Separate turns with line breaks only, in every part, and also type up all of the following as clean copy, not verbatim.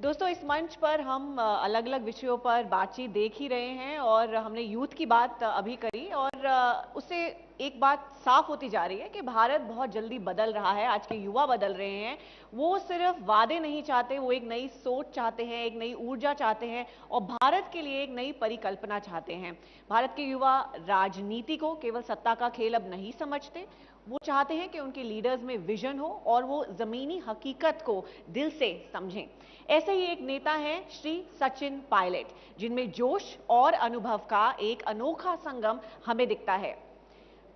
दोस्तों, इस मंच पर हम अलग अलग विषयों पर बातचीत देख ही रहे हैं और हमने यूथ की बात अभी करी और उससे एक बात साफ होती जा रही है कि भारत बहुत जल्दी बदल रहा है। आज के युवा बदल रहे हैं। वो सिर्फ वादे नहीं चाहते, वो एक नई सोच चाहते हैं, एक नई ऊर्जा चाहते हैं और भारत के लिए एक नई परिकल्पना चाहते हैं। भारत के युवा राजनीति को केवल सत्ता का खेल अब नहीं समझते। वो चाहते हैं कि उनके लीडर्स में विजन हो और वो जमीनी हकीकत को दिल से समझें। ऐसे ही एक नेता हैं श्री सचिन पायलट, जिनमें जोश और अनुभव का एक अनोखा संगम हमें दिखता है।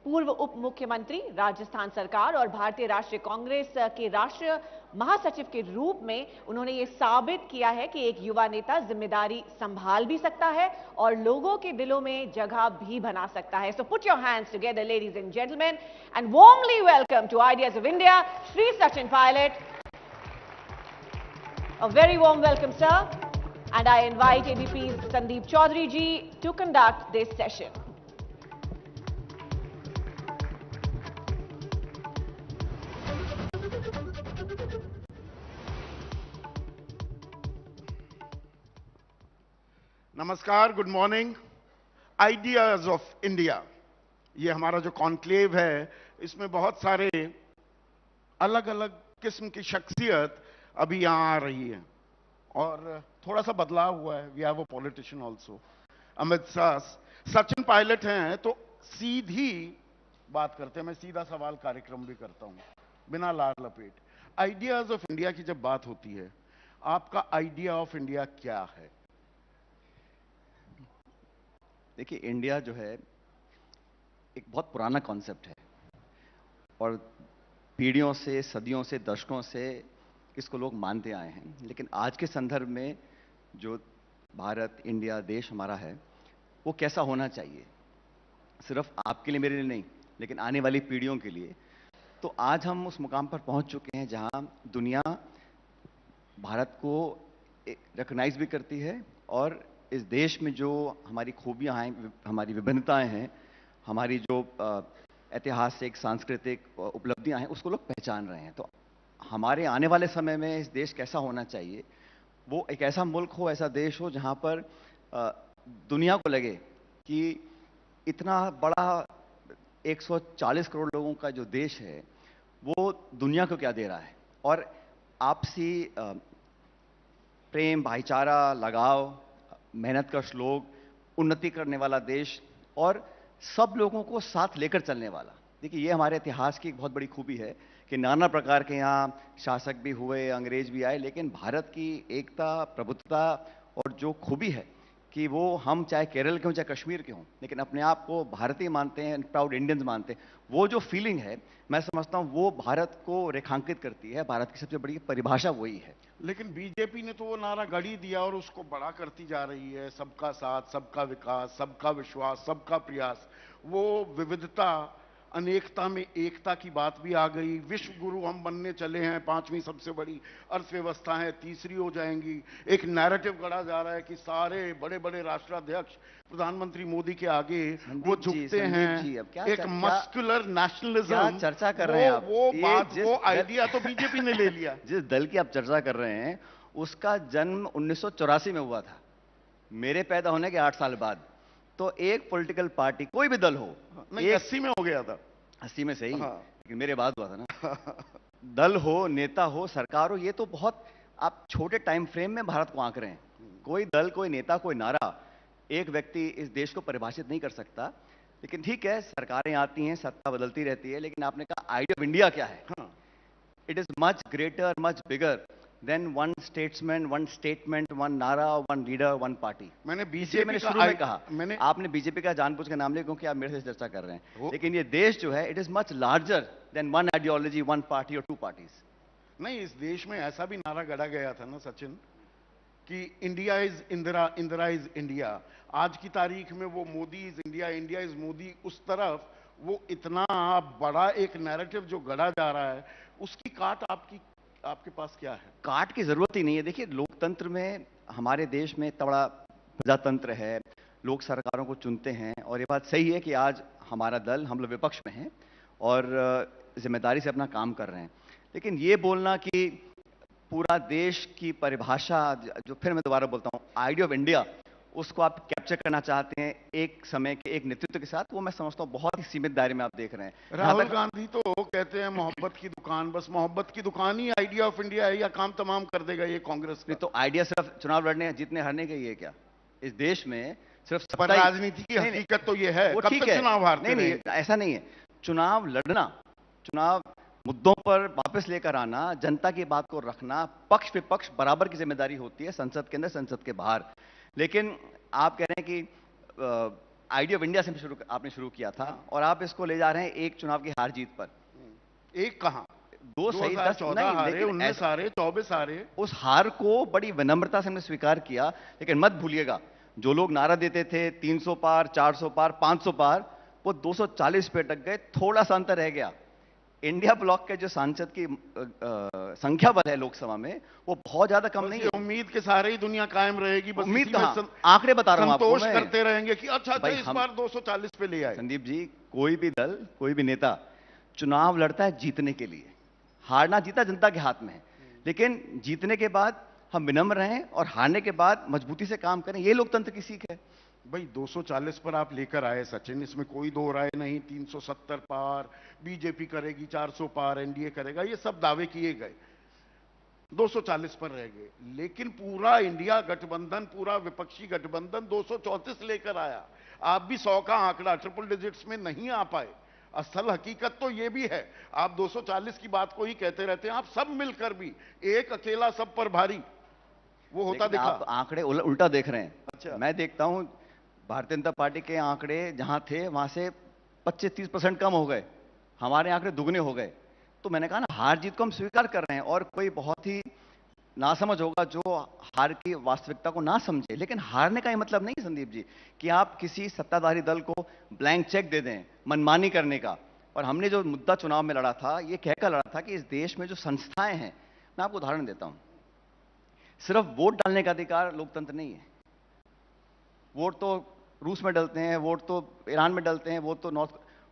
पूर्व उप मुख्यमंत्री, राजस्थान सरकार और भारतीय राष्ट्रीय कांग्रेस के राष्ट्रीय महासचिव के रूप में उन्होंने ये साबित किया है कि एक युवा नेता जिम्मेदारी संभाल भी सकता है और लोगों के दिलों में जगह भी बना सकता है। So put your hands together ladies and gentleman and warmly welcome to Ideas of India Shri Sachin Pilot. A very warm welcome, sir. And I invite ABP's Sandeep Chaudhary ji to conduct this session.
नमस्कार, good morning. Ideas of India, ये हमारा जो conclave है, इसमें बहुत सारे अलग अलग किस्म की शख्सियत अभी यहां आ रही है और थोड़ा सा बदलाव हुआ है। We have a politician also, Amit Shah. Sachin Pilot हैं तो सीधी बात करते हैं। मैं सीधा सवाल कार्यक्रम भी करता हूं, बिना लार लपेट। आइडियाज ऑफ इंडिया की जब बात होती है, आपका आइडिया ऑफ इंडिया क्या है?
देखिए, इंडिया जो है एक बहुत पुराना कॉन्सेप्ट है और पीढ़ियों से, सदियों से, दशकों से इसको लोग मानते आए हैं। लेकिन आज के संदर्भ में जो भारत, इंडिया देश हमारा है, वो कैसा होना चाहिए, सिर्फ आपके लिए, मेरे लिए नहीं, लेकिन आने वाली पीढ़ियों के लिए। तो आज हम उस मुकाम पर पहुंच चुके हैं जहां दुनिया भारत को रिकॉग्नाइज भी करती है और इस देश में जो हमारी खूबियां हैं, हमारी विभिन्नताएं हैं, हमारी जो ऐतिहासिक, सांस्कृतिक उपलब्धियां हैं, उसको लोग पहचान रहे हैं। तो हमारे आने वाले समय में इस देश कैसा होना चाहिए, वो एक ऐसा मुल्क हो, ऐसा देश हो जहां पर दुनिया को लगे कि इतना बड़ा 140 करोड़ लोगों का जो देश है, वो दुनिया को क्या दे रहा है। और आपसी प्रेम, भाईचारा, लगाव, मेहनतकश लोग, उन्नति करने वाला देश और सब लोगों को साथ लेकर चलने वाला। देखिए, ये हमारे इतिहास की एक बहुत बड़ी खूबी है कि नाना प्रकार के यहाँ शासक भी हुए, अंग्रेज भी आए, लेकिन भारत की एकता, प्रभुत्वता और जो खूबी है कि वो हम चाहे केरल के हों, चाहे कश्मीर के हों, लेकिन अपने आप को भारतीय मानते हैं, प्राउड इंडियंस मानते हैं। वो जो फीलिंग है, मैं समझता हूँ वो भारत को रेखांकित करती है। भारत की सबसे बड़ी परिभाषा वही है।
लेकिन बीजेपी ने तो वो नारा गढ़ ही दिया और उसको बड़ा करती जा रही है। सबका साथ, सबका विकास, सबका विश्वास, सबका प्रयास। वो विविधता, अनेकता में एकता की बात भी आ गई। विश्व गुरु हम बनने चले हैं, 5वीं सबसे बड़ी अर्थव्यवस्था है, तीसरी हो जाएंगी। एक नैरेटिव गढ़ा जा रहा है कि सारे बड़े बड़े राष्ट्राध्यक्ष प्रधानमंत्री मोदी के आगे वो झुकते हैं। एक मस्कुलर नेशनलिज्म
चर्चा कर रहे हैं आप,
वो बात, वो आइडिया तो बीजेपी ने ले लिया।
जिस दल की आप चर्चा कर रहे हैं, उसका जन्म 1984 में हुआ था, मेरे पैदा होने के 8 साल बाद। तो एक पॉलिटिकल पार्टी, कोई भी दल हो,
नहीं, 80 में हो गया था।
80 में सही,
हाँ।
लेकिन मेरे बाद हुआ था ना। दल हो, नेता हो, सरकार हो, ये तो बहुत आप छोटे टाइम फ्रेम में भारत को आंक रहे हैं। कोई दल, कोई नेता, कोई नारा, एक व्यक्ति इस देश को परिभाषित नहीं कर सकता। लेकिन ठीक है, सरकारें आती हैं, सत्ता बदलती रहती है, लेकिन आपने कहा आइडिया ऑफ इंडिया क्या है? It is much greater, much bigger than one statesman, one statement, one नारा, वन लीडर, वन पार्टी।
मैंने बीजेपी
शुरू में कहा, आपने बीजेपी का जानबूझ के नाम लिया क्योंकि आप मेरे से चर्चा कर रहे हैं। लेकिन ये देश जो है, it is much larger than one ideology, one party और 2 पार्टीज।
नहीं, इस देश में ऐसा भी नारा गढ़ा गया था ना सचिन, कि India is Indira, Indira is India. आज की तारीख में वो Modi is India, India is Modi, उस तरफ वो इतना बड़ा एक नैरेटिव जो गढ़ा जा रहा है, उसकी काट आपके पास क्या है?
काट की जरूरत ही नहीं है। देखिए, लोकतंत्र में, हमारे देश में इतना बड़ा प्रजातंत्र है, लोग सरकारों को चुनते हैं और ये बात सही है कि आज हमारा दल, हम लोग विपक्ष में हैं और जिम्मेदारी से अपना काम कर रहे हैं। लेकिन ये बोलना कि पूरा देश की परिभाषा, जो फिर मैं दोबारा बोलता हूं, आइडिया ऑफ इंडिया, उसको आप कैप्चर करना चाहते हैं एक समय के एक नेतृत्व के साथ, वो मैं समझता हूं बहुत ही सीमित दायरे में आप देख रहे हैं।
राहुल गांधी तो कहते हैं मोहब्बत की दुकान, बस मोहब्बत की दुकान ही आइडिया ऑफ इंडिया है, या काम तमाम कर देगा ये कांग्रेस का?
तो आइडिया सिर्फ चुनाव लड़ने जीतने हारने का ही है क्या? इस देश में सिर्फ
पर राजनीति की हकीकत तो ये है,
वो
कब
ठीक
तक
है,
चुनाव हारते
नहीं, ऐसा नहीं है। चुनाव लड़ना, चुनाव मुद्दों पर वापस लेकर आना, जनता की बात को रखना, पक्ष विपक्ष बराबर की जिम्मेदारी होती है, संसद के अंदर संसद के बाहर। लेकिन आप कह रहे हैं कि आइडिया ऑफ इंडिया से आपने शुरू किया था और आप इसको ले जा रहे हैं एक चुनाव की हार जीत पर।
एक कहां,
2014
हारे, 19 हारे, 24 हारे।
उस हार को बड़ी विनम्रता से हमने स्वीकार किया, लेकिन मत भूलिएगा जो लोग नारा देते थे 300 पार, 400 पार, 500 पार, वो 240 पे अटक गए, थोड़ा सा अंतर रह गया। इंडिया ब्लॉक के जो सांसद की संख्या बल है लोकसभा में, वो बहुत ज्यादा कम नहीं है।
उम्मीद के सहारे ही दुनिया कायम रहेगी, बस
उम्मीद कहां, आंकड़े बता रहा हूं आपको,
संतोष करते रहेंगे कि अच्छा इस बार 240 पे ले आए।
संदीप जी, कोई भी दल, कोई भी नेता चुनाव लड़ता है जीतने के लिए, हारना जीता जनता के हाथ में है, लेकिन जीतने के बाद हम विनम्र रहें और हारने के बाद मजबूती से काम करें, ये लोकतंत्र की सीख है।
भाई 240 पर आप लेकर आए सचिन, इसमें कोई दो राय नहीं। 370 पार बीजेपी करेगी, 400 पार एनडीए करेगा, ये सब दावे किए गए, 240 पर रह गए। लेकिन पूरा इंडिया गठबंधन, पूरा विपक्षी गठबंधन 234 लेकर आया। आप भी 100 का आंकड़ा, ट्रिपल डिजिट्स में नहीं आ पाए। असल हकीकत तो ये भी है, आप 240 की बात को ही कहते रहते हैं, आप सब मिलकर भी एक अकेला सब पर भारी वो होता दिखा।
आप आंकड़े उल्टा देख रहे हैं।
अच्छा,
मैं देखता हूं भारतीय जनता पार्टी के आंकड़े जहां थे वहां से 25-30% कम हो गए, हमारे आंकड़े दुगने हो गए। तो मैंने कहा ना, हार जीत को हम स्वीकार कर रहे हैं, और कोई बहुत ही नासमझ होगा जो हार की वास्तविकता को ना समझे। लेकिन हारने का ये मतलब नहीं संदीप जी कि आप किसी सत्ताधारी दल को ब्लैंक चेक दे दें मनमानी करने का। और हमने जो मुद्दा चुनाव में लड़ा था, ये कहकर लड़ा था कि इस देश में जो संस्थाएं हैं, मैं आपको उदाहरण देता हूं, सिर्फ वोट डालने का अधिकार लोकतंत्र नहीं है। वोट तो रूस में डलते हैं, वोट तो ईरान में डलते हैं, वोट तो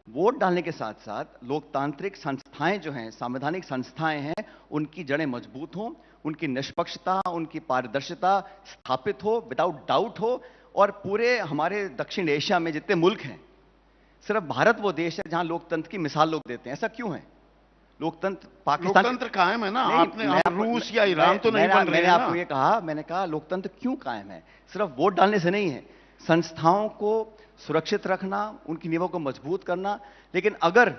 वोट डालने के साथ साथ लोकतांत्रिक संस्थाएं जो हैं, संवैधानिक संस्थाएं हैं, उनकी जड़ें मजबूत हों, उनकी निष्पक्षता, उनकी पारदर्शिता स्थापित हो, विदाउट डाउट हो। और पूरे हमारे दक्षिण एशिया में जितने मुल्क हैं, सिर्फ भारत वो देश है जहां लोकतंत्र की मिसाल लोग देते हैं। ऐसा क्यों है? लोकतंत्र पाकिस्तान,
लोकतंत्र कायम है ना। आपने रूस या ईरान तो नहीं बन रहे हैं।
मैंने आपको ये कहा, मैंने कहा लोकतंत्र क्यों कायम है, सिर्फ वोट डालने से नहीं है। संस्थाओं को सुरक्षित रखना, उनकी नींवों को मजबूत करना। लेकिन अगर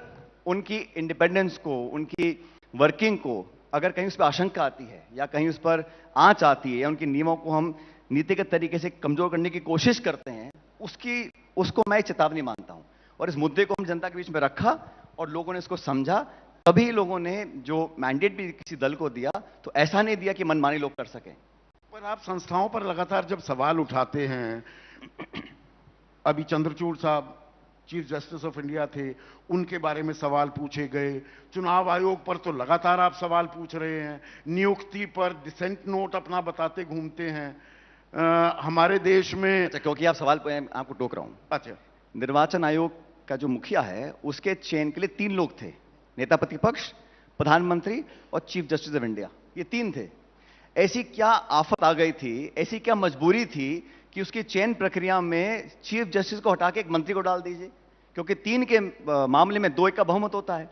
उनकी इंडिपेंडेंस को, उनकी वर्किंग को अगर कहीं उस पर आशंका आती है, या कहीं उस पर आंच आती है, या उनकी नींवों को हम नीतिगत तरीके से कमजोर करने की कोशिश करते हैं, उसको मैं चेतावनी मानता हूं। और इस मुद्दे को हम जनता के बीच में रखा और लोगों ने इसको समझा, तभी लोगों ने जो मैंडेट भी किसी दल को दिया, तो ऐसा नहीं दिया कि मनमानी लोग कर सकें।
पर आप संस्थाओं पर लगातार जब सवाल उठाते हैं, अभी चंद्रचूड़ साहब चीफ जस्टिस ऑफ इंडिया थे, उनके बारे में सवाल पूछे गए। चुनाव आयोग पर तो लगातार आप सवाल पूछ रहे हैं। नियुक्ति पर डिसेंट नोट अपना बताते घूमते हैं। हमारे देश में,
अच्छा, क्योंकि आप सवाल पे आपको टोक रहा हूं।
अच्छा,
निर्वाचन आयोग का जो मुखिया है, उसके चयन के लिए 3 लोग थे, नेता प्रतिपक्ष, प्रधानमंत्री और चीफ जस्टिस ऑफ इंडिया। ये 3 थे। ऐसी क्या आफत आ गई थी, ऐसी क्या मजबूरी थी कि उसकी चयन प्रक्रिया में चीफ जस्टिस को हटा के एक मंत्री को डाल दीजिए? क्योंकि 3 के मामले में 2-1 का बहुमत होता है।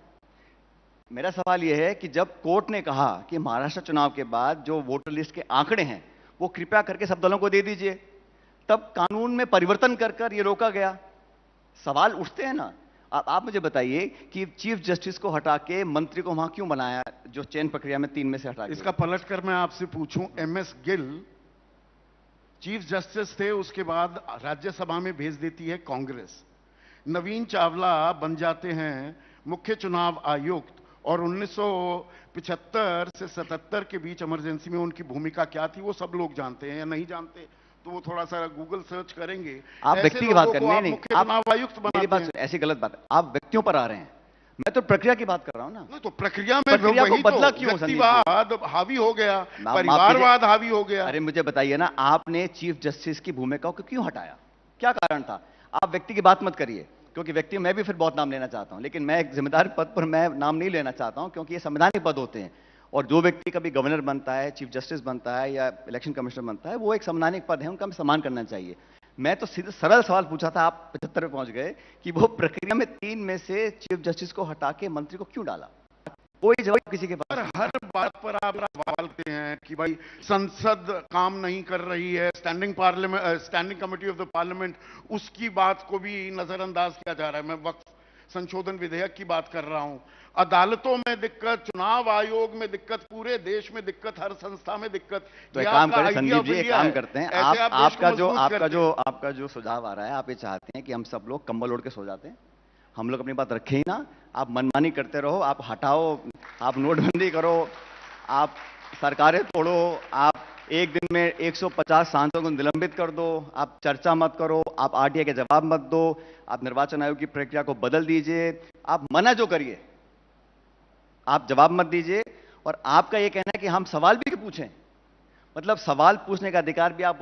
मेरा सवाल यह है कि जब कोर्ट ने कहा कि महाराष्ट्र चुनाव के बाद जो वोटर लिस्ट के आंकड़े हैं वो कृपया करके सब दलों को दे दीजिए, तब कानून में परिवर्तन कर ये रोका गया। सवाल उठते हैं ना। आप मुझे बताइए कि चीफ जस्टिस को हटा के मंत्री को वहां क्यों बनाया, जो चयन प्रक्रिया में 3 में से हटा के?
इसका पलटकर मैं आपसे पूछूं, एमएस गिल चीफ जस्टिस थे, उसके बाद राज्यसभा में भेज देती है कांग्रेस। नवीन चावला बन जाते हैं मुख्य चुनाव आयुक्त, और 1975 से 77 के बीच इमरजेंसी में उनकी भूमिका क्या थी वो सब लोग जानते हैं, या नहीं जानते तो वो थोड़ा सा गूगल सर्च करेंगे।
आप व्यक्ति की बात कर रहे हैं, नहीं,
मुख्य चुनाव आयुक्त बनाते हैं।
ऐसी गलत बात है, आप व्यक्तियों पर आ रहे हैं। मैं तो प्रक्रिया की बात कर रहा हूं ना।
नहीं, तो प्रक्रिया में वही
बदला
तो
क्यों?
व्यक्तिवाद हावी हो गया, परिवारवाद हावी हो गया।
अरे मुझे बताइए ना, आपने चीफ जस्टिस की भूमिका को क्यों हटाया? क्या कारण था? आप व्यक्ति की बात मत करिए, क्योंकि व्यक्ति मैं भी फिर बहुत नाम लेना चाहता हूं, लेकिन मैं एक जिम्मेदार पद पर मैं नाम नहीं लेना चाहता हूं, क्योंकि ये संवैधानिक पद होते हैं और जो व्यक्ति कभी गवर्नर बनता है, चीफ जस्टिस बनता है या इलेक्शन कमिश्नर बनता है, वो एक संवैधानिक पद है, उनका हमें सम्मान करना चाहिए। मैं तो सीधे सरल सवाल पूछा था, आप 75 पे पहुंच गए कि वो प्रक्रिया में 3 में से चीफ जस्टिस को हटा के मंत्री को क्यों डाला? कोई जवाब किसी के पास।
हर बात पर आप सवाल करते हैं कि भाई संसद काम नहीं कर रही है, standing committee of the parliament, उसकी बात को भी नजरअंदाज किया जा रहा है। मैं वक्फ संशोधन विधेयक की बात कर रहा हूं। अदालतों में दिक्कत, चुनाव आयोग में दिक्कत, पूरे देश में दिक्कत, हर संस्था में दिक्कत।
तो एक काम करें संदीप जी, एक काम करते हैं, आपका जो सुझाव आ रहा है, आप ये चाहते हैं कि हम सब लोग कंबल ओढ़ के सो जाते हैं, हम लोग अपनी बात रखें ही ना, आप मनमानी करते रहो, आप हटाओ, आप नोटबंदी करो, आप सरकारें तोड़ो, आप एक दिन में 150 सांसदों को निलंबित कर दो, आप चर्चा मत करो, आप आरटीआई के जवाब मत दो, आप निर्वाचन आयोग की प्रक्रिया को बदल दीजिए, आप मना जो करिए, आप जवाब मत दीजिए। और आपका ये कहना है कि हम सवाल भी पूछें, मतलब सवाल पूछने का अधिकार भी आप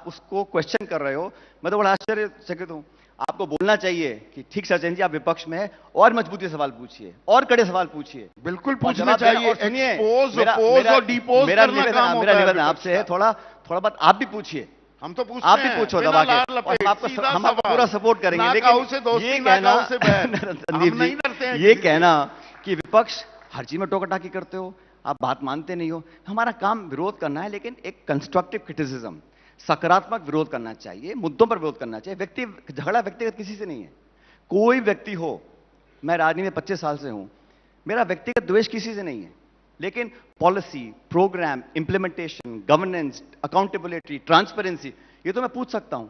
उसको क्वेश्चन कर रहे हो। मैं तो बड़ा आश्चर्यचकित हूं। आपको बोलना चाहिए कि ठीक सचिन जी, आप विपक्ष में हैं, और मजबूती से सवाल पूछिए, और कड़े सवाल पूछिए।
बिल्कुल पूछना चाहिए। एक्सपोज, अपोज और डिपोज
मेरा
निवेदन
आपसे है, थोड़ा बात आप भी पूछिए।
हम तो पूछते
आप भी पूछो दबा के, हम आपको पूरा सपोर्ट करेंगे। लेकिन ये कहना संदीप जी, ये कहना कि विपक्ष हर चीज में टोकाटाकी करते हो, आप बात मानते नहीं हो। हमारा काम विरोध करना है, लेकिन एक कंस्ट्रक्टिव क्रिटिसिज्म, सकारात्मक विरोध करना चाहिए, मुद्दों पर विरोध करना चाहिए। झगड़ा व्यक्तिगत किसी से नहीं है। कोई व्यक्ति हो, मैं राजनीति में 25 साल से हूं, मेरा व्यक्तिगत द्वेष किसी से नहीं है, लेकिन policy, programme, implementation, governance, accountability, transparency, ये तो मैं पूछ सकता हूं।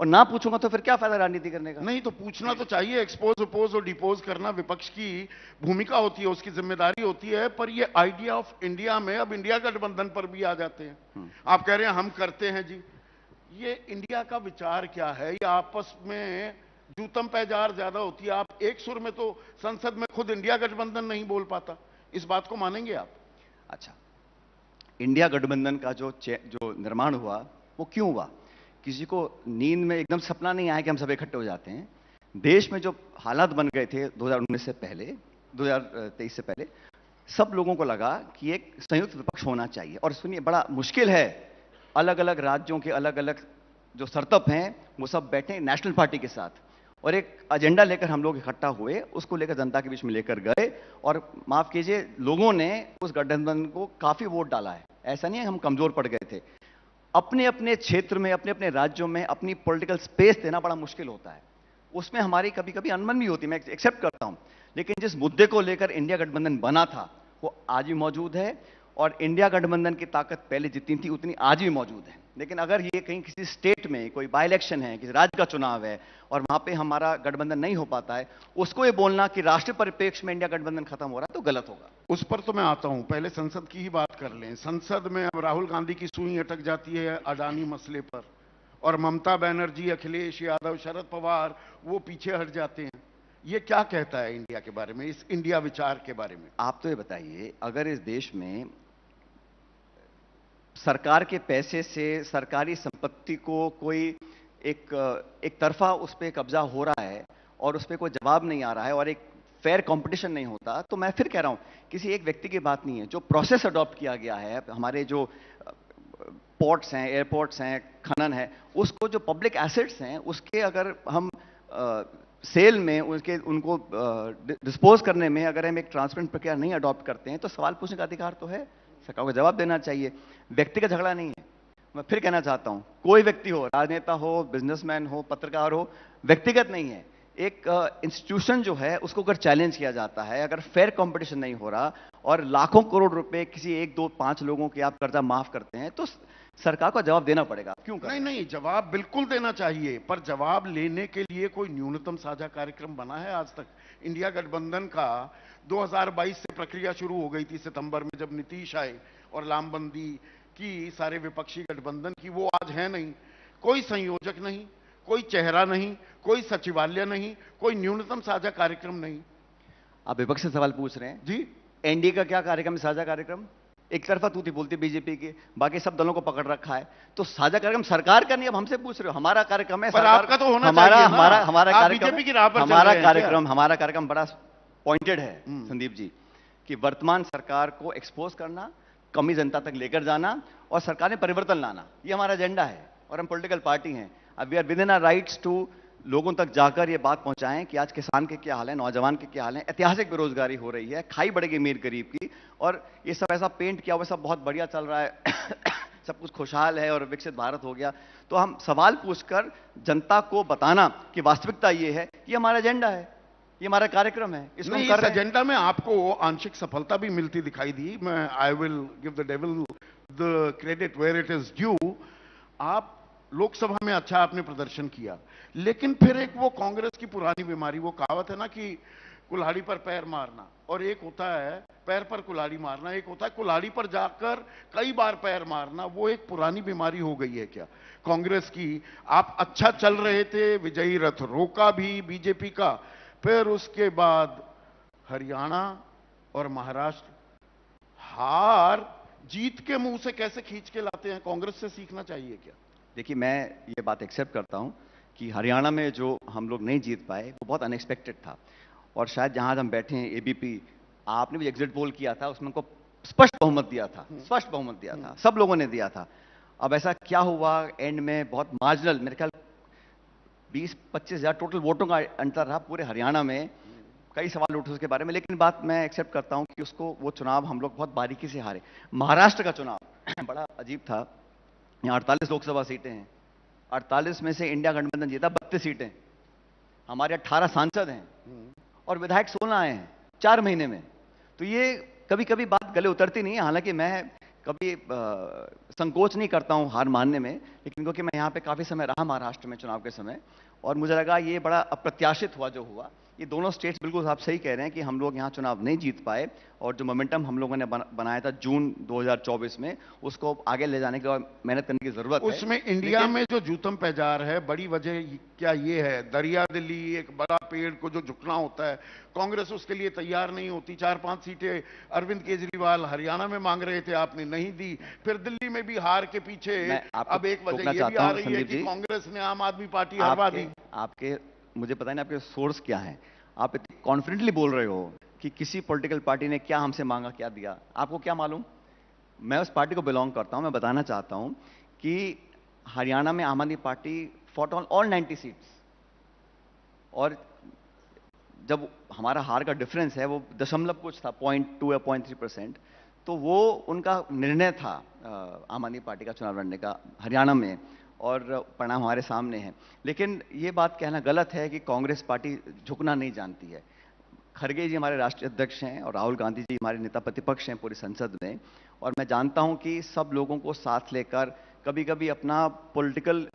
और ना पूछूंगा तो फिर क्या फायदा राजनीति करने का?
नहीं, तो पूछना तो चाहिए। एक्सपोज, अपोज और डिपोज करना विपक्ष की भूमिका होती है, उसकी जिम्मेदारी होती है। पर ये आइडिया ऑफ इंडिया में अब इंडिया गठबंधन पर भी आ जाते हैं। आप कह रहे हैं हम करते हैं जी, ये इंडिया का विचार क्या है? ये आपस में जूतम पैजार ज्यादा होती है। आप एक सुर में तो संसद में खुद इंडिया गठबंधन नहीं बोल पाता, इस बात को मानेंगे आप?
अच्छा, इंडिया गठबंधन का जो निर्माण हुआ वो क्यों हुआ? किसी को नींद में एकदम सपना नहीं आया कि हम सब इकट्ठे हो जाते हैं। देश में जो हालात बन गए थे 2019 से पहले, 2023 से पहले, सब लोगों को लगा कि एक संयुक्त विपक्ष होना चाहिए। और सुनिए, बड़ा मुश्किल है, अलग अलग राज्यों के अलग अलग जो सरतप हैं वो सब बैठे नेशनल पार्टी के साथ, और एक एजेंडा लेकर हम लोग इकट्ठा हुए, उसको लेकर जनता के बीच में लेकर गए, और माफ कीजिए, लोगों ने उस गठबंधन को काफी वोट डाला है। ऐसा नहीं है हम कमजोर पड़ गए थे। अपने अपने क्षेत्र में, अपने अपने राज्यों में अपनी पॉलिटिकल स्पेस देना बड़ा मुश्किल होता है। उसमें हमारी कभी कभी अनबन भी होती है, मैं एक्सेप्ट करता हूं। लेकिन जिस मुद्दे को लेकर इंडिया गठबंधन बना था वो आज भी मौजूद है, और इंडिया गठबंधन की ताकत पहले जितनी थी उतनी आज भी मौजूद है। लेकिन अगर ये कहीं किसी स्टेट में कोई बाई इलेक्शन है, किसी राज्य का चुनाव है, और वहां पे हमारा गठबंधन नहीं हो पाता है, उसको ये बोलना कि राष्ट्रीय परिप्रेक्ष्य में इंडिया गठबंधन खत्म हो रहा है, तो गलत होगा।
उस पर तो मैं आता हूं, पहले संसद की ही बात कर लें। संसद में अब राहुल गांधी की सुई अटक जाती है अडानी मसले पर, और ममता बनर्जी, अखिलेश यादव, शरद पवार वो पीछे हट जाते हैं। ये क्या कहता है इंडिया के बारे में, इस इंडिया विचार के बारे में?
आप तो ये बताइए, अगर इस देश में सरकार के पैसे से सरकारी संपत्ति को कोई एक तरफा उस पर कब्जा हो रहा है और उस पर कोई जवाब नहीं आ रहा है और एक फेयर कंपटीशन नहीं होता, तो मैं फिर कह रहा हूं, किसी एक व्यक्ति की बात नहीं है। जो प्रोसेस अडॉप्ट किया गया है, हमारे जो पोर्ट्स हैं, एयरपोर्ट्स हैं, खनन है, उसको जो पब्लिक एसेट्स हैं उसके अगर हम सेल में उनको डिस्पोज करने में अगर हम एक ट्रांसपेरेंट प्रक्रिया नहीं अडॉप्ट करते हैं, तो सवाल पूछने का अधिकार तो है, सरकार को जवाब देना चाहिए। व्यक्तिगत झगड़ा नहीं है। मैं फिर कहना चाहता हूं, कोई व्यक्ति हो, राजनेता हो, बिजनेसमैन हो, पत्रकार हो, व्यक्तिगत नहीं है। एक इंस्टीट्यूशन जो है उसको अगर चैलेंज किया जाता है, अगर फेयर कंपटीशन नहीं हो रहा और लाखों करोड़ रुपए किसी 1, 2, 5 लोगों के आप कर्जा माफ करते हैं, तो सरकार को जवाब देना पड़ेगा। क्यों?
नहीं, जवाब बिल्कुल देना चाहिए, पर जवाब लेने के लिए कोई न्यूनतम साझा कार्यक्रम बना है आज तक? इंडिया गठबंधन का 2022 से प्रक्रिया शुरू हो गई थी, सितंबर में जब नीतीश आए और लामबंदी की सारे विपक्षी गठबंधन की, वो आज है नहीं। कोई संयोजक नहीं, कोई चेहरा नहीं, कोई सचिवालय नहीं, कोई न्यूनतम साझा कार्यक्रम नहीं।
आप विपक्ष से सवाल पूछ रहे हैं
जी?
एनडीए का क्या कार्यक्रम, साझा कार्यक्रम? एक तरफा तूती बोलती बीजेपी की, बाकी सब दलों को पकड़ रखा है, तो साझा कार्यक्रम सरकार का नहीं। अब हमसे पूछ रहे हो, हमारा कार्यक्रम है,
पर आपका तो होना
हमारा
चाहिए
हमारा
ना?
हमारा
आप
कार्यक्रम,
बीजेपी की राह पर
हमारा कार्यक्रम बड़ा पॉइंटेड है संदीप जी। कि वर्तमान सरकार को एक्सपोज करना, कमी जनता तक लेकर जाना और सरकार में परिवर्तन लाना, ये हमारा एजेंडा है। और हम पॉलिटिकल पार्टी हैं, अब we are within our rights to लोगों तक जाकर ये बात पहुंचाएं कि आज किसान के क्या हाल है, नौजवान के क्या हाल है, ऐतिहासिक बेरोजगारी हो रही है, खाई बढ़ेगी अमीर गरीब की, और ये सब ऐसा पेंट किया हुआ सब बहुत बढ़िया चल रहा है सब कुछ खुशहाल है और विकसित भारत हो गया। तो हम सवाल पूछकर जनता को बताना कि वास्तविकता ये है, ये हमारा एजेंडा है, ये हमारा कार्यक्रम है, इसको हम कर
इस
रहे हैं।
एजेंडा में आपको आंशिक सफलता भी मिलती दिखाई दी। मैं I will give the devil the credit where it is due. आप लोकसभा में अच्छा आपने प्रदर्शन किया, लेकिन फिर एक वो कांग्रेस की पुरानी बीमारी, वो कहावत है ना कि कुल्हाड़ी पर पैर मारना, और एक होता है पैर पर कुल्हाड़ी मारना, एक होता है कुल्हाड़ी पर जाकर कई बार पैर मारना। वो एक पुरानी बीमारी हो गई है क्या कांग्रेस की? आप अच्छा चल रहे थे, विजयी रथ रोका भी बीजेपी का, फिर उसके बाद हरियाणा और महाराष्ट्र हार जीत के मुंह से कैसे खींच के लाते हैं? कांग्रेस से सीखना चाहिए क्या?
देखिए, मैं ये बात एक्सेप्ट करता हूं कि हरियाणा में जो हम लोग नहीं जीत पाए वो बहुत अनएक्सपेक्टेड था, और शायद जहां हम बैठे हैं एबीपी, आपने भी एग्जिट पोल किया था, उसमें को स्पष्ट बहुमत दिया था, स्पष्ट बहुमत दिया था, सब लोगों ने दिया था। अब ऐसा क्या हुआ एंड में, बहुत मार्जिनल, मेरे ख्याल 20-25 हजार टोटल वोटों का अंतर रहा पूरे हरियाणा में। कई सवाल उठे उसके बारे में, लेकिन बात मैं एक्सेप्ट करता हूं कि उसको, वो चुनाव हम लोग बहुत बारीकी से हारे। महाराष्ट्र का चुनाव बड़ा अजीब था। यहाँ 48 लोकसभा सीटें हैं, 48 में से इंडिया गठबंधन जीता 32 सीटें, हमारे 18 सांसद हैं और विधायक 16 आए हैं 4 महीने में। तो ये कभी कभी बात गले उतरती नहीं है। हालांकि मैं कभी संकोच नहीं करता हूं हार मानने में, लेकिन क्योंकि मैं यहाँ पे काफी समय रहा महाराष्ट्र में चुनाव के समय, और मुझे लगा ये बड़ा अप्रत्याशित हुआ जो हुआ। ये दोनों स्टेट्स, बिल्कुल आप सही कह रहे हैं कि हम लोग यहाँ चुनाव नहीं जीत पाए, और जो मोमेंटम हम लोगों ने बनाया था जून 2024 में, उसको आगे ले जाने के लिए मेहनत करने की जरूरत है।
उसमें इंडिया में जो जूतम पैजार है, बड़ी वजह क्या ये है? दरिया दिल्ली, एक बड़ा पेड़ को जो झुकना होता है, कांग्रेस उसके लिए तैयार नहीं होती। 4-5 सीटें अरविंद केजरीवाल हरियाणा में मांग रहे थे, आपने नहीं दी। फिर दिल्ली में भी हार के पीछे अब एक वजह ये भी आ रही है कि कांग्रेस ने आम आदमी पार्टी हरवा दी।
आपके, मुझे पता नहीं आपके सोर्स क्या है, आप इतने कॉन्फिडेंटली बोल रहे हो कि किसी पॉलिटिकल पार्टी ने क्या हमसे मांगा, क्या दिया, आपको क्या मालूम? मैं उस पार्टी को बिलोंग करता हूं। मैं बताना चाहता हूं कि हरियाणा में आम आदमी party fought on all 90 seats, और जब हमारा हार का डिफरेंस है वो दशमलव कुछ था, 0.2 या 0.3%, तो वो उनका निर्णय था आम आदमी पार्टी का चुनाव लड़ने का हरियाणा में, और परिणाम हमारे सामने है। लेकिन ये बात कहना गलत है कि कांग्रेस पार्टी झुकना नहीं जानती है। खड़गे जी हमारे राष्ट्रीय अध्यक्ष हैं और राहुल गांधी जी हमारे नेता प्रतिपक्ष हैं पूरी संसद में, और मैं जानता हूं कि सब लोगों को साथ लेकर, कभी कभी अपना पॉलिटिकल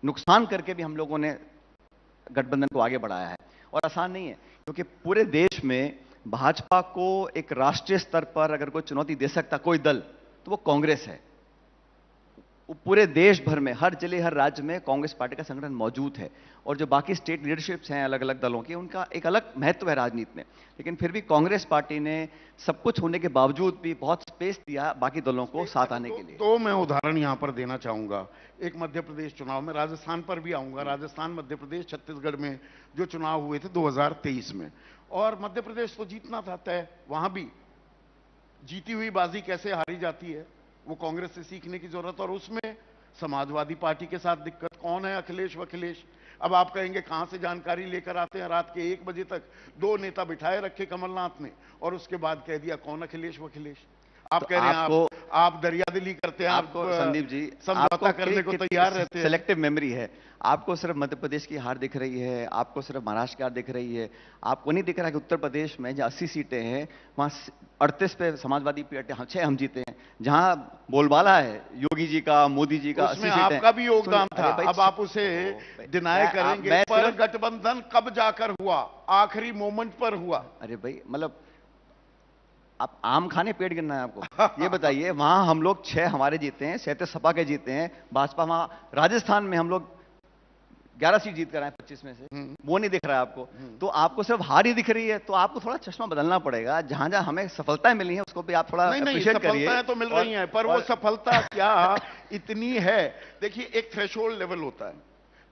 नुकसान करके भी हम लोगों ने गठबंधन को आगे बढ़ाया है, और आसान नहीं है, क्योंकि पूरे देश में भाजपा को एक राष्ट्रीय स्तर पर अगर कोई चुनौती दे सकता कोई दल, तो वो कांग्रेस है। वो पूरे देश भर में, हर जिले, हर राज्य में कांग्रेस पार्टी का संगठन मौजूद है, और जो बाकी स्टेट लीडरशिप्स हैं अलग अलग दलों की, उनका एक अलग महत्व है राजनीति में। लेकिन फिर भी कांग्रेस पार्टी ने सब कुछ होने के बावजूद भी बहुत स्पेस दिया बाकी दलों को साथ आने के लिए।
तो मैं उदाहरण यहां पर देना चाहूंगा। एक मध्य प्रदेश चुनाव में, राजस्थान पर भी आऊंगा, राजस्थान, मध्य प्रदेश, छत्तीसगढ़ में जो चुनाव हुए थे 2023 में, और मध्य प्रदेश तो जीतना था तय, वहां भी जीती हुई बाजी कैसे हारी जाती है, वो कांग्रेस से सीखने की जरूरत। और उसमें समाजवादी पार्टी के साथ दिक्कत कौन है? अखिलेश वखिलेश। अब आप कहेंगे कहां से जानकारी लेकर आते हैं? रात के 1 बजे तक 2 नेता बिठाए रखे कमलनाथ ने, और उसके बाद कह दिया कौन अखिलेश वखिलेश। आप
तो
कह रहे हैं आप दरियादिली करते हैं,
आपको संदीप जी
समझौता करने को तैयार रहते हैं।
सिलेक्टिव मेमोरी है। आपको सिर्फ मध्य प्रदेश की हार दिख रही है, आपको सिर्फ महाराष्ट्र की हार दिख रही है, आपको नहीं दिख रहा कि उत्तर प्रदेश में जहां 80 सीटें हैं वहां 38 पे समाजवादी पार्टी 6 हम जीते हैं, जहां बोलबाला है योगी जी का, मोदी जी का,
उसमें आपका भी योगदान था। अब आप उसे डिनाई करेंगे, पर गठबंधन कब जाकर हुआ? आखिरी मोमेंट पर हुआ।
अरे भाई, मतलब आप आम खाने पेट गिरना है आपको? ये बताइए, वहां हम लोग 6 हमारे जीते हैं, 37 सपा के जीते हैं, भाजपा वहां राजस्थान में हम लोग 11 सीट जीत कर आए 25 में से, वो नहीं दिख रहा है आपको। तो आपको सिर्फ हार ही दिख रही है, तो आपको थोड़ा चश्मा बदलना पड़ेगा। जहां जहां हमें सफलताएं मिली हैं उसको भी आप थोड़ा अप्रिशिएट करिए।
सफलताएं तो मिल रही हैं, पर वो सफलता क्या इतनी है? देखिए, एक थ्रेशोल्ड लेवल होता है,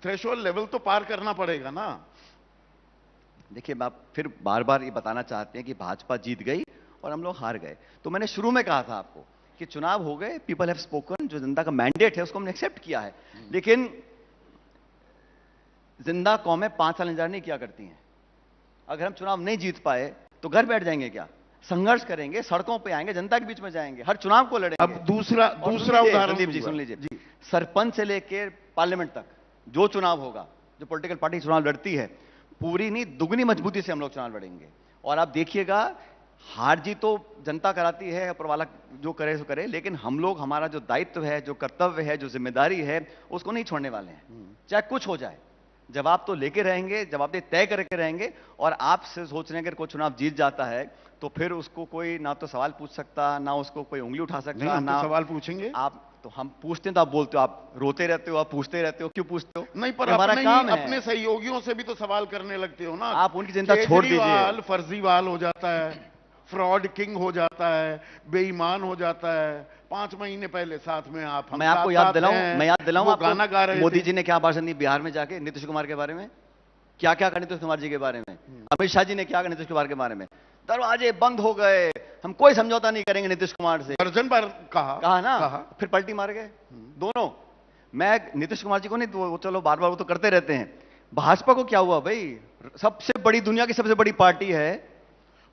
थ्रेशोल्ड लेवल तो पार करना पड़ेगा ना।
देखिए, आप फिर बार बार ये बताना चाहते हैं कि भाजपा जीत गई और हम लोग हार गए। तो मैंने शुरू में कहा था आपको कि चुनाव हो गए, पीपल हैव स्पोकन, जो जनता का मैंडेट है उसको हमने एक्सेप्ट किया है। लेकिन जिंदा कौमें 5 साल इंतजार नहीं किया करती हैं। अगर हम चुनाव नहीं जीत पाए तो घर बैठ जाएंगे क्या? संघर्ष करेंगे, सड़कों पे आएंगे, जनता के बीच में जाएंगे, हर चुनाव को लड़ेंगे।
अब दूसरा उदाहरण
संदीप जी सुन लीजिए, सरपंच से लेकर पार्लियामेंट तक जो चुनाव होगा, जो पॉलिटिकल पार्टी चुनाव लड़ती है, पूरी नहीं दुगनी मजबूती से हम लोग चुनाव लड़ेंगे। और आप देखिएगा, हार जीत तो जनता कराती है, ऊपर वाला जो करे सो करे, लेकिन हम लोग, हमारा जो दायित्व है, जो कर्तव्य है, जो जिम्मेदारी है, उसको नहीं छोड़ने वाले हैं। चाहे कुछ हो जाए, जवाब तो लेके रहेंगे, जवाब तय करके रहेंगे। और आपसे सोच रहे हैं कि कोई चुनाव जीत जाता है तो फिर उसको कोई ना तो सवाल पूछ सकता, ना उसको कोई उंगली उठा सकता, ना
तो सवाल पूछेंगे
आप। तो हम पूछते हैं तो आप बोलते हो, आप रोते रहते हो, आप पूछते रहते हो, क्यों पूछते हो?
नहीं, पर
हमारा काम है।
अपने सहयोगियों से भी तो सवाल करने लगते हो ना।
आप उनकी चिंता छोड़ दीजिए।
फर्जीवाल हो जाता है, फ्रॉड किंग हो जाता है, बेईमान हो जाता है। 5 महीने पहले साथ में आप,
मैं आपको याद दिलाऊं,
वो गाना गा रहे थे।
मोदी जी ने क्या भाषण दी बिहार में जाके नीतीश कुमार के बारे में? क्या क्या कहा नीतीश कुमार जी के बारे में? अमित शाह जी ने क्या कहा नीतीश कुमार के बारे में? दरवाजे बंद हो गए, हम कोई समझौता नहीं करेंगे नीतीश कुमार से।
दर्जन बार कहा
ना, फिर पलटी मार गए दोनों। मैं नीतीश कुमार जी को नहीं, वो चलो बार बार वो तो करते रहते हैं। भाजपा को क्या हुआ भाई? सबसे बड़ी, दुनिया की सबसे बड़ी पार्टी है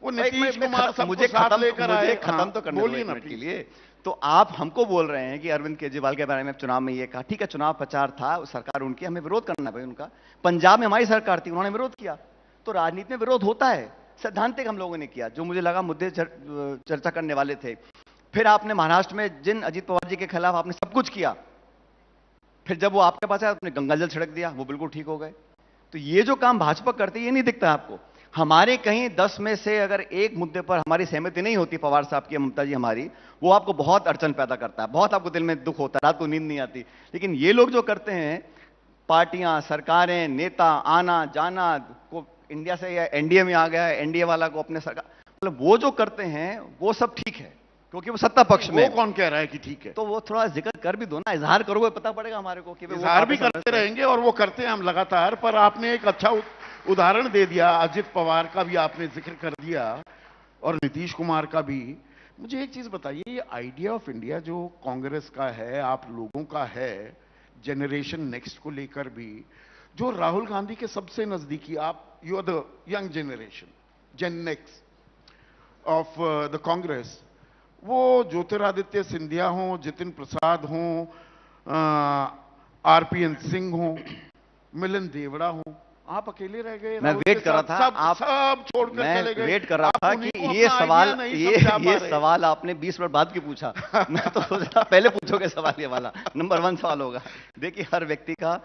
वो। नीतीश कुमार
मुझे खत्म तो करने दो के लिए। तो आप हमको बोल रहे हैं कि अरविंद केजरीवाल के बारे में चुनाव में ये कहा। ठीक है, चुनाव प्रचार था, सरकार उनकी, हमें विरोध करना भाई उनका। पंजाब में हमारी सरकार थी, उन्होंने विरोध किया। तो राजनीति में विरोध होता है, सैद्धांतिक हम लोगों ने किया, जो मुझे लगा मुद्दे चर्चा करने वाले थे। फिर आपने महाराष्ट्र में जिन अजीत पवार जी के खिलाफ आपने सब कुछ किया, फिर जब वो आपके पास आया आपने गंगा जल छिड़क दिया, वो बिल्कुल ठीक हो गए। तो ये जो काम भाजपा करती है ये नहीं दिखता आपको। हमारे कहीं 10 में से अगर एक मुद्दे पर हमारी सहमति नहीं होती पवार साहब की, ममता जी हमारी, वो आपको बहुत अड़चन पैदा करता है, बहुत आपको दिल में दुख होता है, रात को नींद नहीं आती। लेकिन ये लोग जो करते हैं, पार्टियां, सरकारें, नेता आना जाना, को इंडिया से या एनडीए में आ गया है, एनडीए वाला को अपने सरकार, मतलब वो जो करते हैं वो सब ठीक है, क्योंकि वो सत्ता पक्ष में।
वो कौन कह रहा है कि ठीक है?
तो वो थोड़ा जिक्र कर भी दो ना, इजहार करोगे पता पड़ेगा हमारे को कि
इजहार भी करते रहेंगे, और वो करते हैं हम लगातार। पर आपने एक अच्छा उदाहरण दे दिया, अजित पवार का भी आपने जिक्र कर दिया और नीतीश कुमार का भी। मुझे एक चीज बताइए, ये आइडिया ऑफ इंडिया जो कांग्रेस का है, आप लोगों का है, जनरेशन नेक्स्ट को लेकर भी, जो राहुल गांधी के सबसे नजदीकी, आप you are the young generation, gen next of the Congress, वो ज्योतिरादित्य सिंधिया हो, जितिन प्रसाद हो, आरपीएन सिंह हो, मिलिंद देवड़ा हो, आप अकेले रह गए।
मैं वेट कर रहा था, आप
सब छोड़कर चले गए।
मैं वेट कर रहा था कि ये सवाल आपने 20 मिनट बाद क्यों पूछा। मैं तो सोच रहा पहले पूछोगे सवाल, ये वाला नंबर 1 सवाल होगा। देखिए, हर व्यक्ति का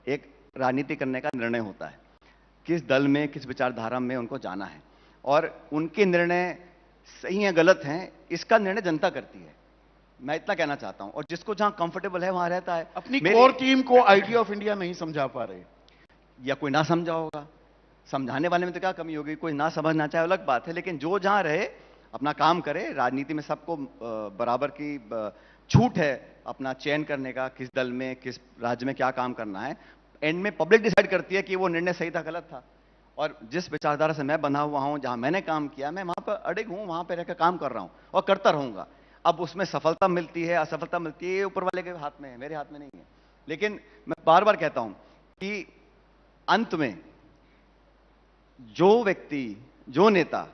एक राजनीति करने का निर्णय होता है, किस दल में, किस विचारधारा में उनको जाना है, और उनके निर्णय सही हैं गलत हैं इसका निर्णय जनता करती है। मैं इतना कहना चाहता हूं, और जिसको जहां कंफर्टेबल है वहां रहता है।
अपनी कोर टीम को आइडिया ऑफ इंडिया नहीं समझा पा रहे,
या कोई ना समझा होगा, समझाने वाले में तो क्या कमी होगी, कोई ना समझना चाहे अलग बात है, लेकिन जो जहां रहे अपना काम करे। राजनीति में सबको बराबर की छूट है अपना चयन करने का, किस दल में, किस राज्य में क्या काम करना है। एंड में पब्लिक डिसाइड करती है कि वो निर्णय सही था गलत था। और जिस विचारधारा से मैं बंधा हुआ हूं, जहां मैंने काम किया, मैं वहां पर अडिग हूं, वहां पर रहकर काम कर रहा हूं और करता रहूंगा। अब उसमें सफलता मिलती है, असफलता मिलती है, ये ऊपर वाले के हाथ में है, मेरे हाथ में नहीं है। लेकिन मैं बार बार कहता हूं कि अंत में जो व्यक्ति, जो नेता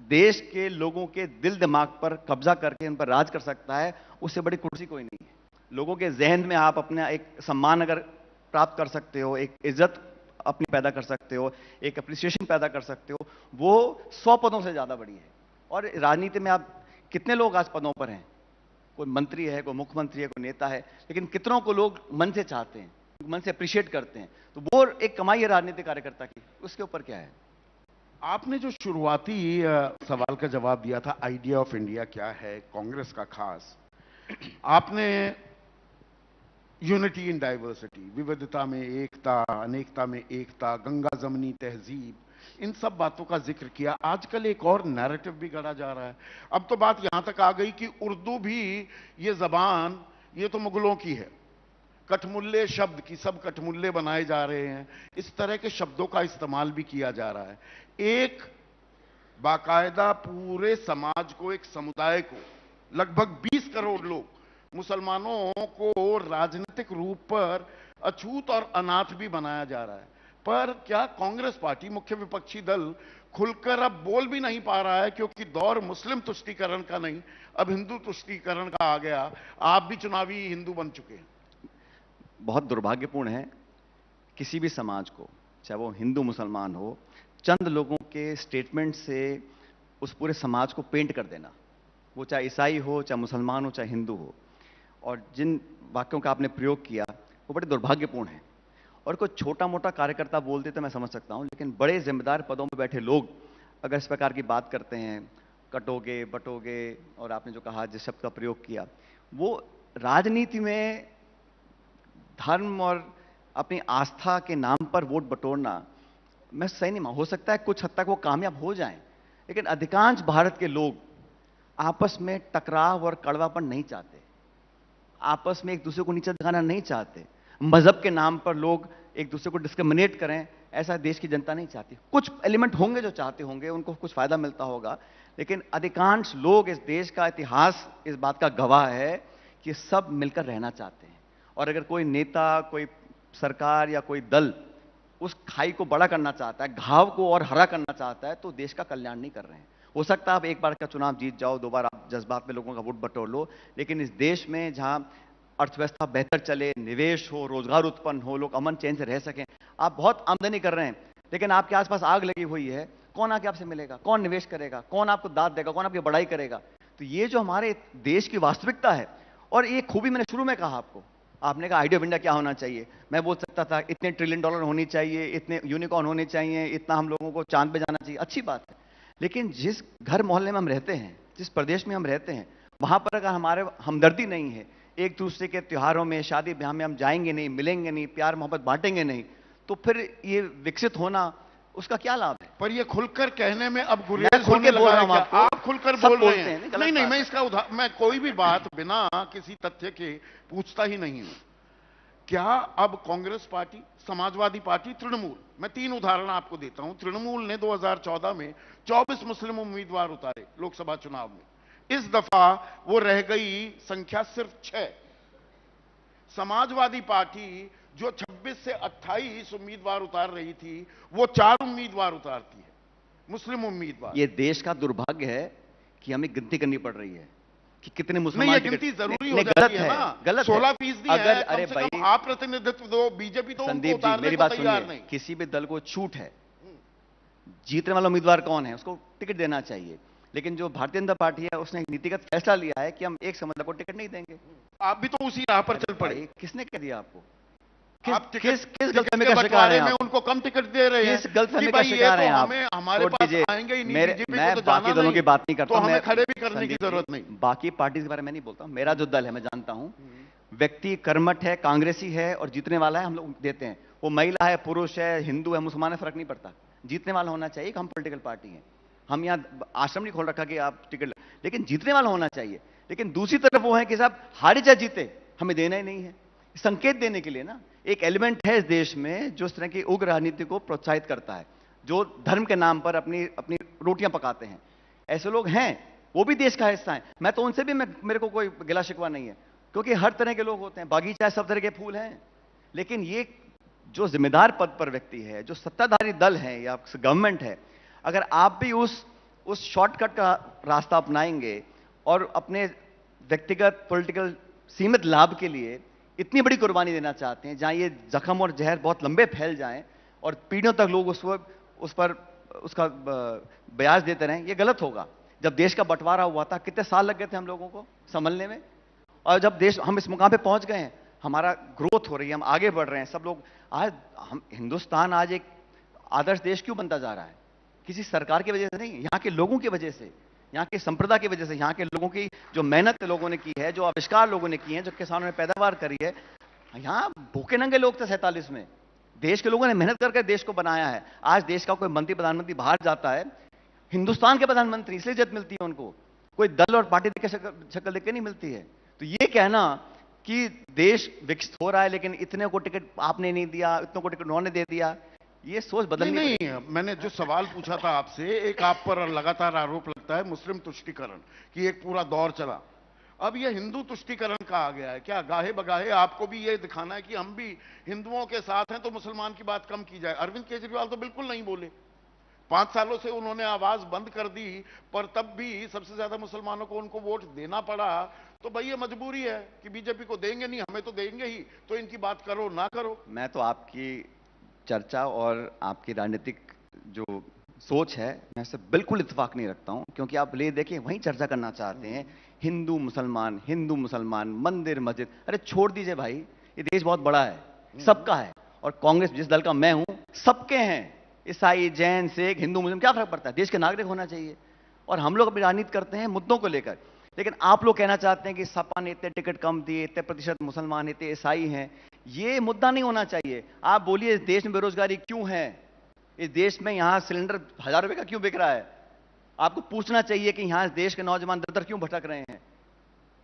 देश के लोगों के दिल दिमाग पर कब्जा करके उन पर राज कर सकता है, उससे बड़ी कुर्सी कोई नहीं है। लोगों के जहन में आप अपना एक सम्मान अगर प्राप्त कर सकते हो, एक इज्जत अपनी पैदा कर सकते हो, एक अप्रिसिएशन पैदा कर सकते हो, वो 100 पदों से ज्यादा बड़ी है। और राजनीति में आप कितने लोग आज पदों पर हैं, कोई मंत्री है, कोई मुख्यमंत्री है, कोई नेता है, लेकिन कितनों को लोग मन से चाहते हैं, मन से अप्रिशिएट करते हैं। तो वो एक कमाई है राजनीतिक कार्यकर्ता की, उसके ऊपर क्या है।
आपने जो शुरुआती सवाल का जवाब दिया था, आइडिया ऑफ इंडिया क्या है कांग्रेस का खास, आपने यूनिटी इन डाइवर्सिटी, विविधता में एकता, अनेकता में एकता, गंगा जमनी तहजीब, इन सब बातों का जिक्र किया। आजकल एक और नैरेटिव भी गढ़ा जा रहा है। अब तो बात यहां तक आ गई कि उर्दू भी, ये जबान, ये तो मुगलों की है, कठमुल्ले शब्द की सब कठमुल्ले बनाए जा रहे हैं, इस तरह के शब्दों का इस्तेमाल भी किया जा रहा है। एक बाकायदा पूरे समाज को, एक समुदाय को, लगभग 20 करोड़ लोग, मुसलमानों को राजनीतिक रूप पर अछूत और अनाथ भी बनाया जा रहा है। पर क्या कांग्रेस पार्टी, मुख्य विपक्षी दल, खुलकर अब बोल भी नहीं पा रहा है, क्योंकि दौर मुस्लिम तुष्टीकरण का नहीं, अब हिंदू तुष्टीकरण का आ गया। आप भी चुनावी हिंदू बन चुके हैं।
बहुत दुर्भाग्यपूर्ण है किसी भी समाज को, चाहे वो हिंदू मुसलमान हो, चंद लोगों के स्टेटमेंट से उस पूरे समाज को पेंट कर देना, वो चाहे ईसाई हो, चाहे मुसलमान हो, चाहे हिंदू हो। और जिन वाक्यों का आपने प्रयोग किया वो बड़े दुर्भाग्यपूर्ण है। और कोई छोटा मोटा कार्यकर्ता बोलते तो मैं समझ सकता हूं, लेकिन बड़े जिम्मेदार पदों पर बैठे लोग अगर इस प्रकार की बात करते हैं, कटोगे बटोगे, और आपने जो कहा, जिस शब्द का प्रयोग किया, वो राजनीति में धर्म और अपनी आस्था के नाम पर वोट बटोरना मैं सही नहीं। हो सकता है कुछ हद तक वो कामयाब हो जाएं, लेकिन अधिकांश भारत के लोग आपस में टकराव और कड़वापन नहीं चाहते, आपस में एक दूसरे को नीचे दिखाना नहीं चाहते, मजहब के नाम पर लोग एक दूसरे को डिस्क्रिमिनेट करें, ऐसा देश की जनता नहीं चाहती। कुछ एलिमेंट होंगे जो चाहते होंगे, उनको कुछ फायदा मिलता होगा, लेकिन अधिकांश लोग, इस देश का इतिहास इस बात का गवाह है कि सब मिलकर रहना चाहते हैं। और अगर कोई नेता, कोई सरकार या कोई दल उस खाई को बड़ा करना चाहता है, घाव को और हरा करना चाहता है, तो देश का कल्याण नहीं कर रहे हैं। हो सकता है आप एक बार का चुनाव जीत जाओ, दो बार आप जज्बात में लोगों का वोट बटोर लो, लेकिन इस देश में जहां अर्थव्यवस्था बेहतर चले, निवेश हो, रोजगार उत्पन्न हो, लोग अमन चैन से रह सकें, आप बहुत आमदनी कर रहे हैं, लेकिन आपके आसपास आग लगी हुई है, कौन आके आपसे मिलेगा, कौन निवेश करेगा, कौन आपको दाद देगा, कौन आपकी बड़ाई करेगा? तो ये जो हमारे देश की वास्तविकता है, और ये खूबी मैंने शुरू में कहा आपको, आपने कहा आइडिया ऑफ इंडिया क्या होना चाहिए, मैं बोल सकता था इतने ट्रिलियन डॉलर होनी चाहिए, इतने यूनिकॉर्न होने चाहिए, इतना हम लोगों को चांद पे जाना चाहिए, अच्छी बात है। लेकिन जिस घर मोहल्ले में हम रहते हैं, जिस प्रदेश में हम रहते हैं, वहां पर अगर हमारे हमदर्दी नहीं है, एक दूसरे के त्योहारों में, शादी ब्याह में हम जाएंगे नहीं, मिलेंगे नहीं, प्यार मोहब्बत बांटेंगे नहीं, तो फिर ये विकसित होना, उसका क्या लाभ है?
पर ये खुलकर कहने में अब गुरेज
मैं खुल
होने
के बोल
लगा
रहा
है
हूं
क्या?
आपको,
आप खुलकर
सब
बोल रहे
बोलते
हैं।
हैं, गलत
नहीं नहीं,
बात
मैं
है।
इसका मैं कोई भी बात बिना किसी तथ्य के पूछता ही नहीं हूं। क्या अब कांग्रेस पार्टी, समाजवादी पार्टी, तृणमूल, मैं 3 उदाहरण आपको देता हूं। तृणमूल ने 2014 में 24 मुस्लिम उम्मीदवार उतारे लोकसभा चुनाव में, इस दफा वो रह गई संख्या सिर्फ 6। समाजवादी पार्टी जो 26 से 28 उम्मीदवार उतार रही थी, वो 4 उम्मीदवार उतारती है, मुस्लिम उम्मीदवार।
ये देश का दुर्भाग्य है कि हमें गिनती करनी पड़ रही है कि कितने मुसलमान
नहीं, ये
टिकट-
गिनती जरूरी हो
नहीं,
जाती है ना।
गलत
16%
अगर,
है,
अरे
कम से
भाई,
कम आप प्रतिनिधित्व दो, बीजेपी तो उनको
संदीप जी
उतारने
मेरी
को
बात
तैयार
सुनिए,
नहीं।
किसी भी दल को छूट है, जीतने वाला उम्मीदवार कौन है उसको टिकट देना चाहिए, लेकिन जो भारतीय जनता पार्टी है उसने एक नीतिगत फैसला लिया है कि हम एक समुदाय को टिकट नहीं देंगे।
आप भी तो उसी राह पर चल पड़े।
भाई, किसने कह दिया आपको?
आप
किस
टिकट
गलतफहमी
के
का शिकार
बंटवारे
हैं
में
आप?
उनको कम टिकट दे रहे हैं
किस गलतफहमी
कि
का
भाई ये
शिकार
तो
हैं आप?
हमें, हमारे
छोड़
पास
दीजिए,
आएंगे ही नहीं, बीजेपी
मैं
को तो
बाकी
जाना
दलों
नहीं,
की बात नहीं करता
तो
हूं,
हमें
मैं
खड़े भी करने की
संदीप जी,
जरूरत नहीं।
बाकी पार्टीज के बारे में नहीं बोलता हूं, मेरा जो दल है मैं जानता हूं, व्यक्ति कर्मठ है, कांग्रेसी है और जीतने वाला है, हम लोग देते हैं। वो महिला है, पुरुष है, हिंदू है, मुसलमान है, फर्क नहीं पड़ता, जीतने वाला होना चाहिए कि हम पॉलिटिकल पार्टी हैं। हम यहाँ आश्रम नहीं खोल रखा कि आप टिकट, लेकिन जीतने वाला होना चाहिए। लेकिन दूसरी तरफ वो है कि साहब हारे चाहे जीते हमें देना ही नहीं है, संकेत देने के लिए ना। एक एलिमेंट है इस देश में जो इस तरह की उग्र राजनीति को प्रोत्साहित करता है, जो धर्म के नाम पर अपनी अपनी रोटियां पकाते हैं। ऐसे लोग हैं, वो भी देश का हिस्सा है। मैं तो उनसे भी मेरे को कोई गिला शिकवा नहीं है, क्योंकि हर तरह के लोग होते हैं, बागीचा सब तरह के फूल हैं। लेकिन ये जो जिम्मेदार पद पर व्यक्ति है, जो सत्ताधारी दल है या गवर्नमेंट है, अगर आप भी उस शॉर्टकट का रास्ता अपनाएंगे और अपने व्यक्तिगत पॉलिटिकल सीमित लाभ के लिए इतनी बड़ी कुर्बानी देना चाहते हैं, जहां ये जख्म और जहर बहुत लंबे फैल जाएं और पीढ़ियों तक लोग उस पर उसका ब्याज देते रहें, ये गलत होगा। जब देश का बंटवारा हुआ था, कितने साल लग गए थे हम लोगों को संभलने में, और जब देश हम इस मुकाम पे पहुंच गए हैं, हमारा ग्रोथ हो रही है, हम आगे बढ़ रहे हैं, सब लोग आज हम हिंदुस्तान आज एक आदर्श देश क्यों बनता जा रहा है? किसी सरकार की वजह से नहीं, यहाँ के लोगों की वजह से, यहाँ के संप्रदाय की वजह से, यहाँ के लोगों की जो मेहनत लोगों ने की है, जो आविष्कार लोगों ने किए हैं, जो किसानों ने पैदावार करी है। यहाँ भूखे नंगे लोग थे 47 में, देश के लोगों ने मेहनत करके देश को बनाया है। आज देश का कोई मंत्री प्रधानमंत्री बाहर जाता है, हिंदुस्तान के प्रधानमंत्री, इसलिए इज्जत मिलती है उनको, कोई दल और पार्टी देख के शक्ल देख के नहीं मिलती है। तो ये कहना कि देश विकसित हो रहा है लेकिन इतने को टिकट आपने नहीं दिया, इतनों को टिकट उन्होंने दे दिया, ये सोच बदलनी
नहीं
पड़ेगी।
नहीं, मैंने जो सवाल पूछा था आपसे, एक आप पर लगातार आरोप लगता है मुस्लिम तुष्टीकरण की, एक पूरा दौर चला, अब ये हिंदू तुष्टीकरण का आ गया है क्या? गाहे बगाहे आपको भी ये दिखाना है कि हम भी हिंदुओं के साथ हैं तो मुसलमान की बात कम की जाए। अरविंद केजरीवाल तो बिल्कुल नहीं बोले, 5 सालों से उन्होंने आवाज बंद कर दी, पर तब भी सबसे ज्यादा मुसलमानों को उनको वोट देना पड़ा। तो भाई ये मजबूरी है कि बीजेपी को देंगे नहीं, हमें तो देंगे ही, तो इनकी बात करो ना करो।
मैं तो आपकी चर्चा और आपकी राजनीतिक जो सोच है, मैं इससे बिल्कुल इत्तेफाक नहीं रखता हूं, क्योंकि आप ले देखिए वहीं चर्चा करना चाहते हैं, हिंदू मुसलमान, मंदिर मस्जिद। अरे छोड़ दीजिए भाई, ये देश बहुत बड़ा है, सबका है। और कांग्रेस जिस दल का मैं हूं, सबके हैं, ईसाई, जैन, सिख, हिंदू, मुस्लिम, क्या फर्क पड़ता है? देश के नागरिक होना चाहिए। और हम लोग अपनी राजनीति करते हैं मुद्दों को लेकर। लेकिन आप लोग कहना चाहते हैं कि सपा ने इतने टिकट कम दिए, इतने प्रतिशत मुसलमान, इतने ईसाई हैं, ये मुद्दा नहीं होना चाहिए। आप बोलिए इस देश में बेरोजगारी क्यों है, इस देश में यहां सिलेंडर 1000 रुपए का क्यों बिक रहा है? आपको पूछना चाहिए कि यहां इस देश के नौजवान दर दर क्यों भटक रहे हैं।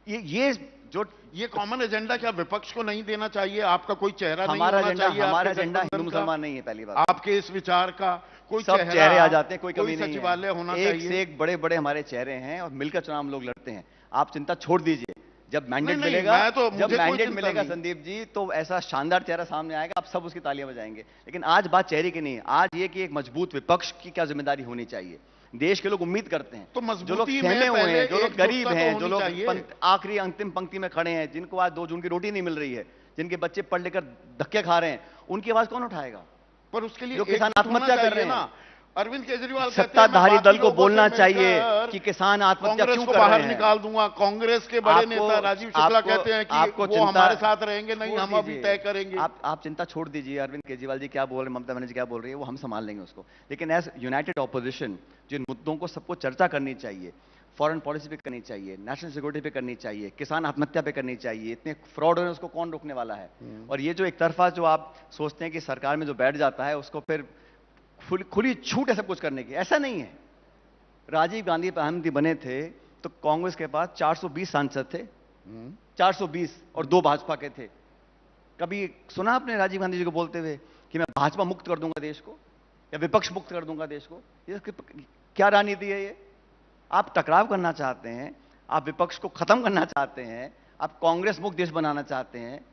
ये जो
ये कॉमन एजेंडा क्या विपक्ष को नहीं देना चाहिए? आपका कोई चेहरा नहीं
हमारा
होना
एजेंडा,
चाहिए?
हमारा
आपके
एजेंडा
गठबंधन
हिंदू
का,
मुसलमान नहीं है। पहली बात,
आपके इस विचार का कोई
सब
चेहरा,
चेहरे आ जाते हैं, कोई
कोई
कमी नहीं
सचिवालय
है।
होना
एक
चाहिए।
से एक बड़े बड़े हमारे चेहरे हैं और मिलकर चुनाव हम लोग लड़ते हैं। आप चिंता छोड़ दीजिए, जब मैंडेट
नहीं,
मिलेगा,
मुझे
जब
कोई
मैंडेट
चिंता
मिलेगा
नहीं।
संदीप जी, तो ऐसा शानदार चेहरा सामने आएगा, आप सब उसकी तालियां बजाएंगे। लेकिन आज बात चेहरे की नहीं है, आज ये कि एक मजबूत विपक्ष की क्या जिम्मेदारी होनी चाहिए। देश के लोग उम्मीद करते हैं,
तो
जो लोग
मजबूती में
सहमे हुए
पहले
हैं, जो लोग
एकजुटता
गरीब
तो
हैं,
होनी
जो लोग
चाहिए।
आखिरी अंतिम पंक्ति में खड़े हैं, जिनको आज 2 जून की रोटी नहीं मिल रही है, जिनके बच्चे पढ़ लेकर धक्के खा रहे हैं, उनकी आवाज कौन उठाएगा?
पर उसके लिए
जो किसान
एकजुट होना
आत्महत्या कर
चाहिए
रहे हैं।
ना। अरविंद केजरीवाल कहते हैं, मैं
सत्ताधारी
बाकी
दल को
लोगों से
बोलना
मिलकर
चाहिए कि किसान आत्महत्या
कांग्रेस
क्यों
को
कर
बाहर
रहे हैं।
निकाल दूंगा। कांग्रेस के बड़े नेता राजीव शुक्ला कहते हैं कि वो हमारे साथ रहेंगे नहीं, हम अभी तय करेंगे।
आप चिंता छोड़ दीजिए, अरविंद केजरीवाल जी क्या बोल रहे हैं, ममता बनर्जी क्या बोल रही है, वो हम संभाल लेंगे उसको। लेकिन एज यूनाइटेड ऑपोजिशन जिन मुद्दों को सबको चर्चा करनी चाहिए, फॉरेन पॉलिसी पे करनी चाहिए, नेशनल सिक्योरिटी पे करनी चाहिए, किसान आत्महत्या पे करनी चाहिए, इतने फ्रॉड हो रहे हैं, उसको कौन रोकने वाला है? और ये जो एक तरफा जो आप सोचते हैं कि सरकार में जो बैठ जाता है उसको फिर खुली छूट है सब कुछ करने की, ऐसा नहीं है। राजीव गांधी प्रधानमंत्री बने थे तो कांग्रेस के पास 420 सांसद थे, 420, और 2 भाजपा के थे। कभी सुना आपने राजीव गांधी जी को बोलते हुए कि मैं भाजपा मुक्त कर दूंगा देश को, या विपक्ष मुक्त कर दूंगा देश को? ये क्या राजनीति है ये? आप टकराव करना चाहते हैं, आप विपक्ष को खत्म करना चाहते हैं, आप कांग्रेस मुक्त देश बनाना चाहते हैं,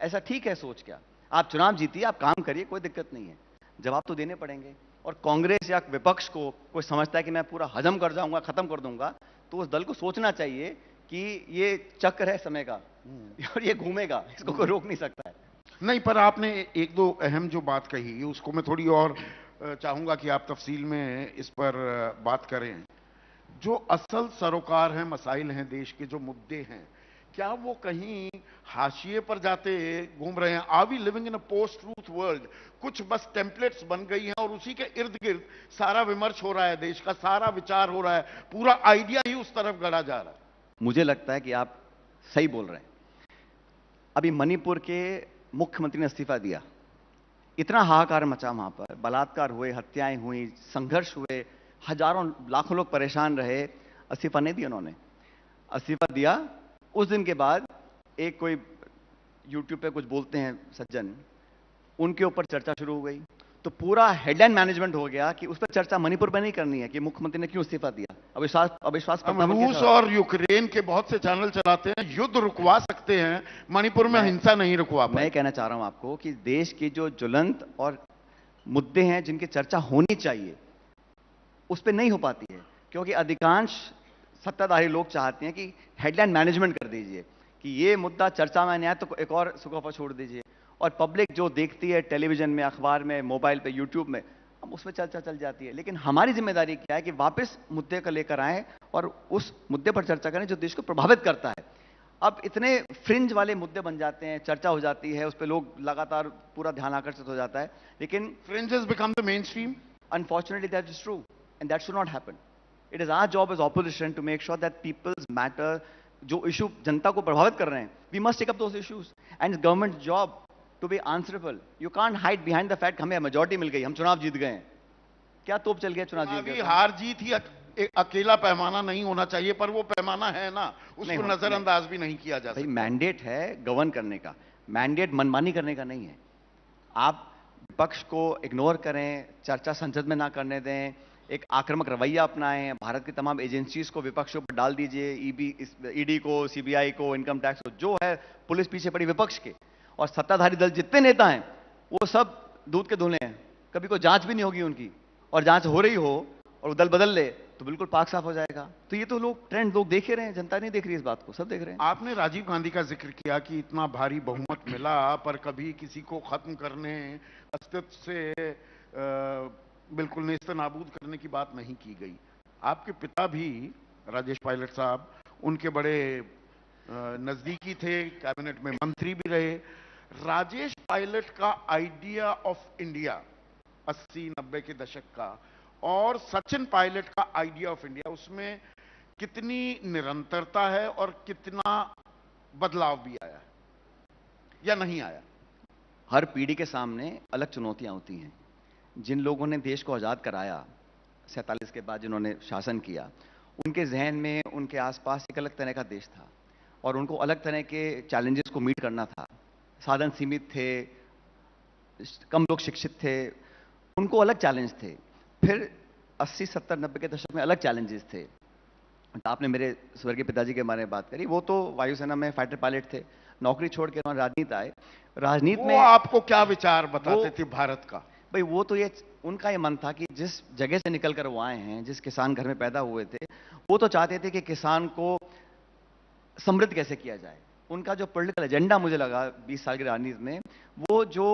ऐसा ठीक है सोच क्या? आप चुनाव जीतिए, आप काम करिए, कोई दिक्कत नहीं है, जवाब तो देने पड़ेंगे। और कांग्रेस या विपक्ष को कोई समझता है कि मैं पूरा हजम कर जाऊंगा, खत्म कर दूंगा, तो उस दल को सोचना चाहिए कि ये चक्र है समय का और ये घूमेगा, इसको कोई रोक नहीं सकता है।
नहीं, पर आपने एक दो अहम जो बात कही उसको मैं थोड़ी और चाहूंगा कि आप तफसील में इस पर बात करें। जो असल सरोकार हैं, मसाइल हैं, देश के जो मुद्दे हैं, क्या वो कहीं हाशिए पर जाते घूम रहे हैं? Are we living in a post truth world? कुछ बस टेम्पलेट्स बन गई हैं और उसी के इर्द गिर्द सारा विमर्श हो रहा है, देश का सारा विचार हो रहा है, पूरा आइडिया ही उस तरफ गढ़ा जा रहा है।
मुझे लगता है कि आप सही बोल रहे हैं। अभी मणिपुर के मुख्यमंत्री ने इस्तीफा दिया, इतना हाहाकार मचा वहां पर, बलात्कार हुए, हत्याएं हुई, संघर्ष हुए, हजारों लाखों लोग परेशान रहे, इस्तीफा नहीं दिया उन्होंने। इस्तीफा दिया, उस दिन के बाद एक कोई यूट्यूब पे कुछ बोलते हैं सज्जन, उनके ऊपर चर्चा शुरू हो गई, तो पूरा हेडलाइन मैनेजमेंट हो गया कि उस पर चर्चा मणिपुर में नहीं करनी है कि मुख्यमंत्री ने क्यों इस्तीफा दिया। अविश्वास
हम रूस और यूक्रेन के बहुत से चैनल चलाते हैं, युद्ध रुकवा सकते हैं, मणिपुर में हिंसा नहीं रुकवा पाए।
मैं कहना चाह रहा हूं आपको कि देश की जो ज्वलंत और मुद्दे हैं जिनकी चर्चा होनी चाहिए, उस पर नहीं हो पाती है, क्योंकि अधिकांश सत्ताधारी लोग चाहते हैं कि हेडलाइन मैनेजमेंट कर दीजिए कि ये मुद्दा चर्चा में नहीं आया तो एक और सुखा पर छोड़ दीजिए, और पब्लिक जो देखती है टेलीविजन में, अखबार में, मोबाइल पे, यूट्यूब में, हम उसमें चर्चा चल जाती है। लेकिन हमारी जिम्मेदारी क्या है कि वापस मुद्दे को लेकर आए और उस मुद्दे पर चर्चा करें जो देश को प्रभावित करता है। अब इतने फ्रिंज वाले मुद्दे बन जाते हैं, चर्चा हो जाती है, उस पर लोग लगातार पूरा ध्यान आकर्षित हो जाता है, लेकिन
Fringes become the mainstream.
unfortunately that is true and that should not happen. It is our job as opposition to make sure that people's matter, जो इशू जनता को प्रभावित कर रहे हैं, we must take up those issues and it's government's job to be answerable. You can't hide behind the fact हमें majority मिल गई, हम चुनाव जीत गए हैं। क्या तोप चल गया चुनाव जीत
अभी
गए?
हार जीत ही अकेला पैमाना नहीं होना चाहिए, पर वो पैमाना है ना, उसको नजरअंदाज भी नहीं किया जा
भाई
सकता।
मैंडेट है गवर्न करने का, मैंडेट मनमानी करने का नहीं है। आप विपक्ष को इग्नोर करें, चर्चा संसद में ना करने दें, एक आक्रामक रवैया अपनाएं, भारत की तमाम एजेंसीज को विपक्ष के ऊपर डाल दीजिए, ईडी को, सीबीआई को, इनकम टैक्स को, जो है पुलिस पीछे पड़ी विपक्ष के, और सत्ताधारी दल जितने नेता हैं वो सब दूध के धुले हैं, कभी कोई जांच भी नहीं होगी उनकी, और जांच हो रही हो और वो दल बदल ले तो बिल्कुल पाक साफ हो जाएगा। तो ये तो लोग ट्रेंड लोग देख ही रहे हैं, जनता नहीं देख रही इस बात को, सब देख रहे हैं।
आपने राजीव गांधी का जिक्र किया कि इतना भारी बहुमत मिला पर कभी किसी को खत्म करने, अस्तित्व से बिल्कुल नेस्त नाबूद करने की बात नहीं की गई। आपके पिता भी राजेश पायलट साहब उनके बड़े नजदीकी थे, कैबिनेट में मंत्री भी रहे। राजेश पायलट का आइडिया ऑफ इंडिया 80-90 के दशक का और सचिन पायलट का आइडिया ऑफ इंडिया, उसमें कितनी निरंतरता है और कितना बदलाव भी आया है या नहीं आया?
हर पीढ़ी के सामने अलग चुनौतियां होती हैं। जिन लोगों ने देश को आज़ाद कराया 47 के बाद, जिन्होंने शासन किया, उनके जहन में उनके आसपास एक अलग तरह का देश था और उनको अलग तरह के चैलेंजेस को मीट करना था। साधन सीमित थे, कम लोग शिक्षित थे, उनको अलग चैलेंज थे। फिर 80, 70, 90 के दशक में अलग चैलेंजेस थे। आपने मेरे स्वर्गीय पिताजी के बारे में बात करी, वो तो वायुसेना में फाइटर पायलट थे, नौकरी छोड़ के उन्होंने राजनीति आए। राजनीति में
आपको क्या विचार बताते थे भारत का?
भाई वो तो ये उनका ये मन था कि जिस जगह से निकल कर वो आए हैं, जिस किसान घर में पैदा हुए थे, वो तो चाहते थे कि किसान को समृद्ध कैसे किया जाए। उनका जो पॉलिटिकल एजेंडा मुझे लगा 20 साल की राजनीति में, वो जो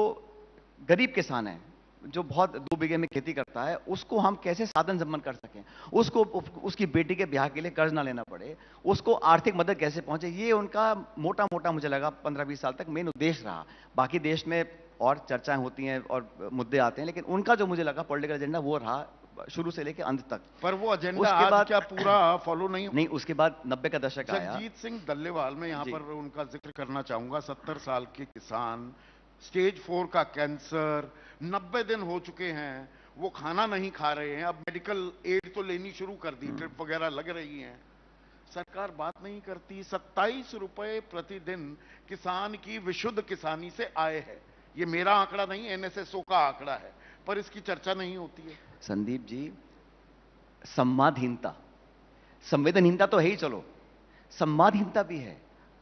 गरीब किसान है, जो बहुत 2 बीघे में खेती करता है, उसको हम कैसे साधन संपन्न कर सकें, उसको उसकी बेटी के ब्याह के लिए कर्ज ना लेना पड़े, उसको आर्थिक मदद कैसे पहुंचे, ये उनका मोटा मोटा मुझे लगा 15-20 साल तक मेन उद्देश्य रहा। बाकी देश में और चर्चाएं होती हैं और मुद्दे आते हैं, लेकिन उनका जो मुझे लगा पॉलिटिकल एजेंडा वो रहा शुरू से लेकर अंत तक।
पर वो एजेंडा आज क्या पूरा फॉलो नहीं?
उसके बाद 90 का दशक आया।
जगजीत सिंह डल्लेवाल, मैं यहाँ पर उनका जिक्र करना चाहूंगा। 70 साल के किसान, स्टेज 4 का कैंसर, 90 दिन हो चुके हैं, वो खाना नहीं खा रहे हैं। अब मेडिकल एड तो लेनी शुरू कर दी, ट्रिप वगैरह लग रही हैं, सरकार बात नहीं करती। 27 रुपए प्रतिदिन किसान की विशुद्ध किसानी से आय है। ये मेरा आंकड़ा नहीं, एनएसएसओ का आंकड़ा है, पर इसकी चर्चा नहीं होती है।
संदीप जी, संवादहीनता, संवेदनहीनता तो है ही, चलो संवादहीनता भी है।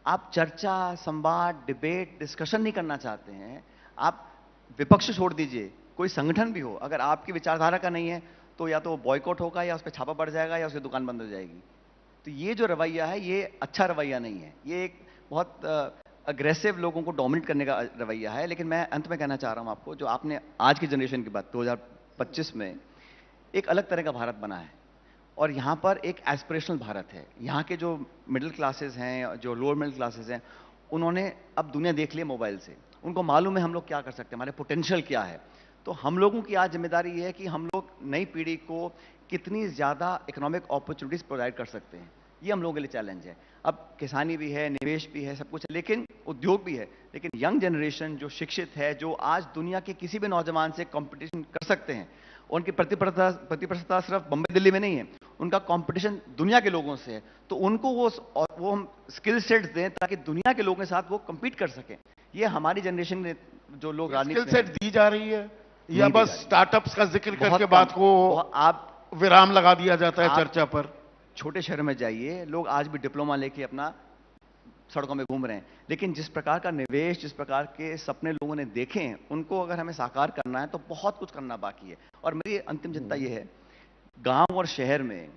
आप चर्चा, संवाद, डिबेट, डिस्कशन नहीं करना चाहते हैं, आप विपक्ष छोड़ दीजिए, कोई संगठन भी हो, अगर आपकी विचारधारा का नहीं है तो या तो बॉयकॉट होगा, या उस पर छापा पड़ जाएगा, या उसकी दुकान बंद हो जाएगी। तो ये जो रवैया है, ये अच्छा रवैया नहीं है, ये एक बहुत अग्रेसिव लोगों को डोमिनेट करने का रवैया है। लेकिन मैं अंत में कहना चाह रहा हूं आपको, जो आपने आज की जनरेशन की बात, 2025 में एक अलग तरह का भारत बना है और यहाँ पर एक एस्पिरेशनल भारत है। यहाँ के जो मिडिल क्लासेस हैं, जो लोअर मिडिल क्लासेस हैं, उन्होंने अब दुनिया देख ली मोबाइल से, उनको मालूम है हम लोग क्या कर सकते हैं, हमारे पोटेंशियल क्या है। तो हम लोगों की आज जिम्मेदारी है कि हम लोग नई पीढ़ी को कितनी ज़्यादा इकोनॉमिक अपॉर्चुनिटीज प्रोवाइड कर सकते हैं, ये हम लोगों के लिए चैलेंज है। अब किसानी भी है, निवेश भी है, सब कुछ है, लेकिन उद्योग भी है। लेकिन यंग जनरेशन जो शिक्षित है, जो आज दुनिया के किसी भी नौजवान से कंपटीशन कर सकते हैं, उनकी प्रतिस्पर्धा सिर्फ बम्बई दिल्ली में नहीं है, उनका कंपटीशन दुनिया के लोगों से है। तो उनको वो हम स्किल सेट्स दें ताकि दुनिया के लोगों के साथ वो compete कर सकें। ये हमारी जनरेशन में जो लोग
स्किल सेट दी जा रही है या बस स्टार्टअप्स का जिक्र करके बात को
आप
विराम लगा दिया जाता है चर्चा पर?
छोटे शहर में जाइए, लोग आज भी डिप्लोमा लेके अपना सड़कों में घूम रहे हैं। लेकिन जिस प्रकार का निवेश, जिस प्रकार के सपने लोगों ने देखे हैं, उनको अगर हमें साकार करना है तो बहुत कुछ करना बाकी है। और मेरी अंतिम चिंता यह है, गांव और शहर में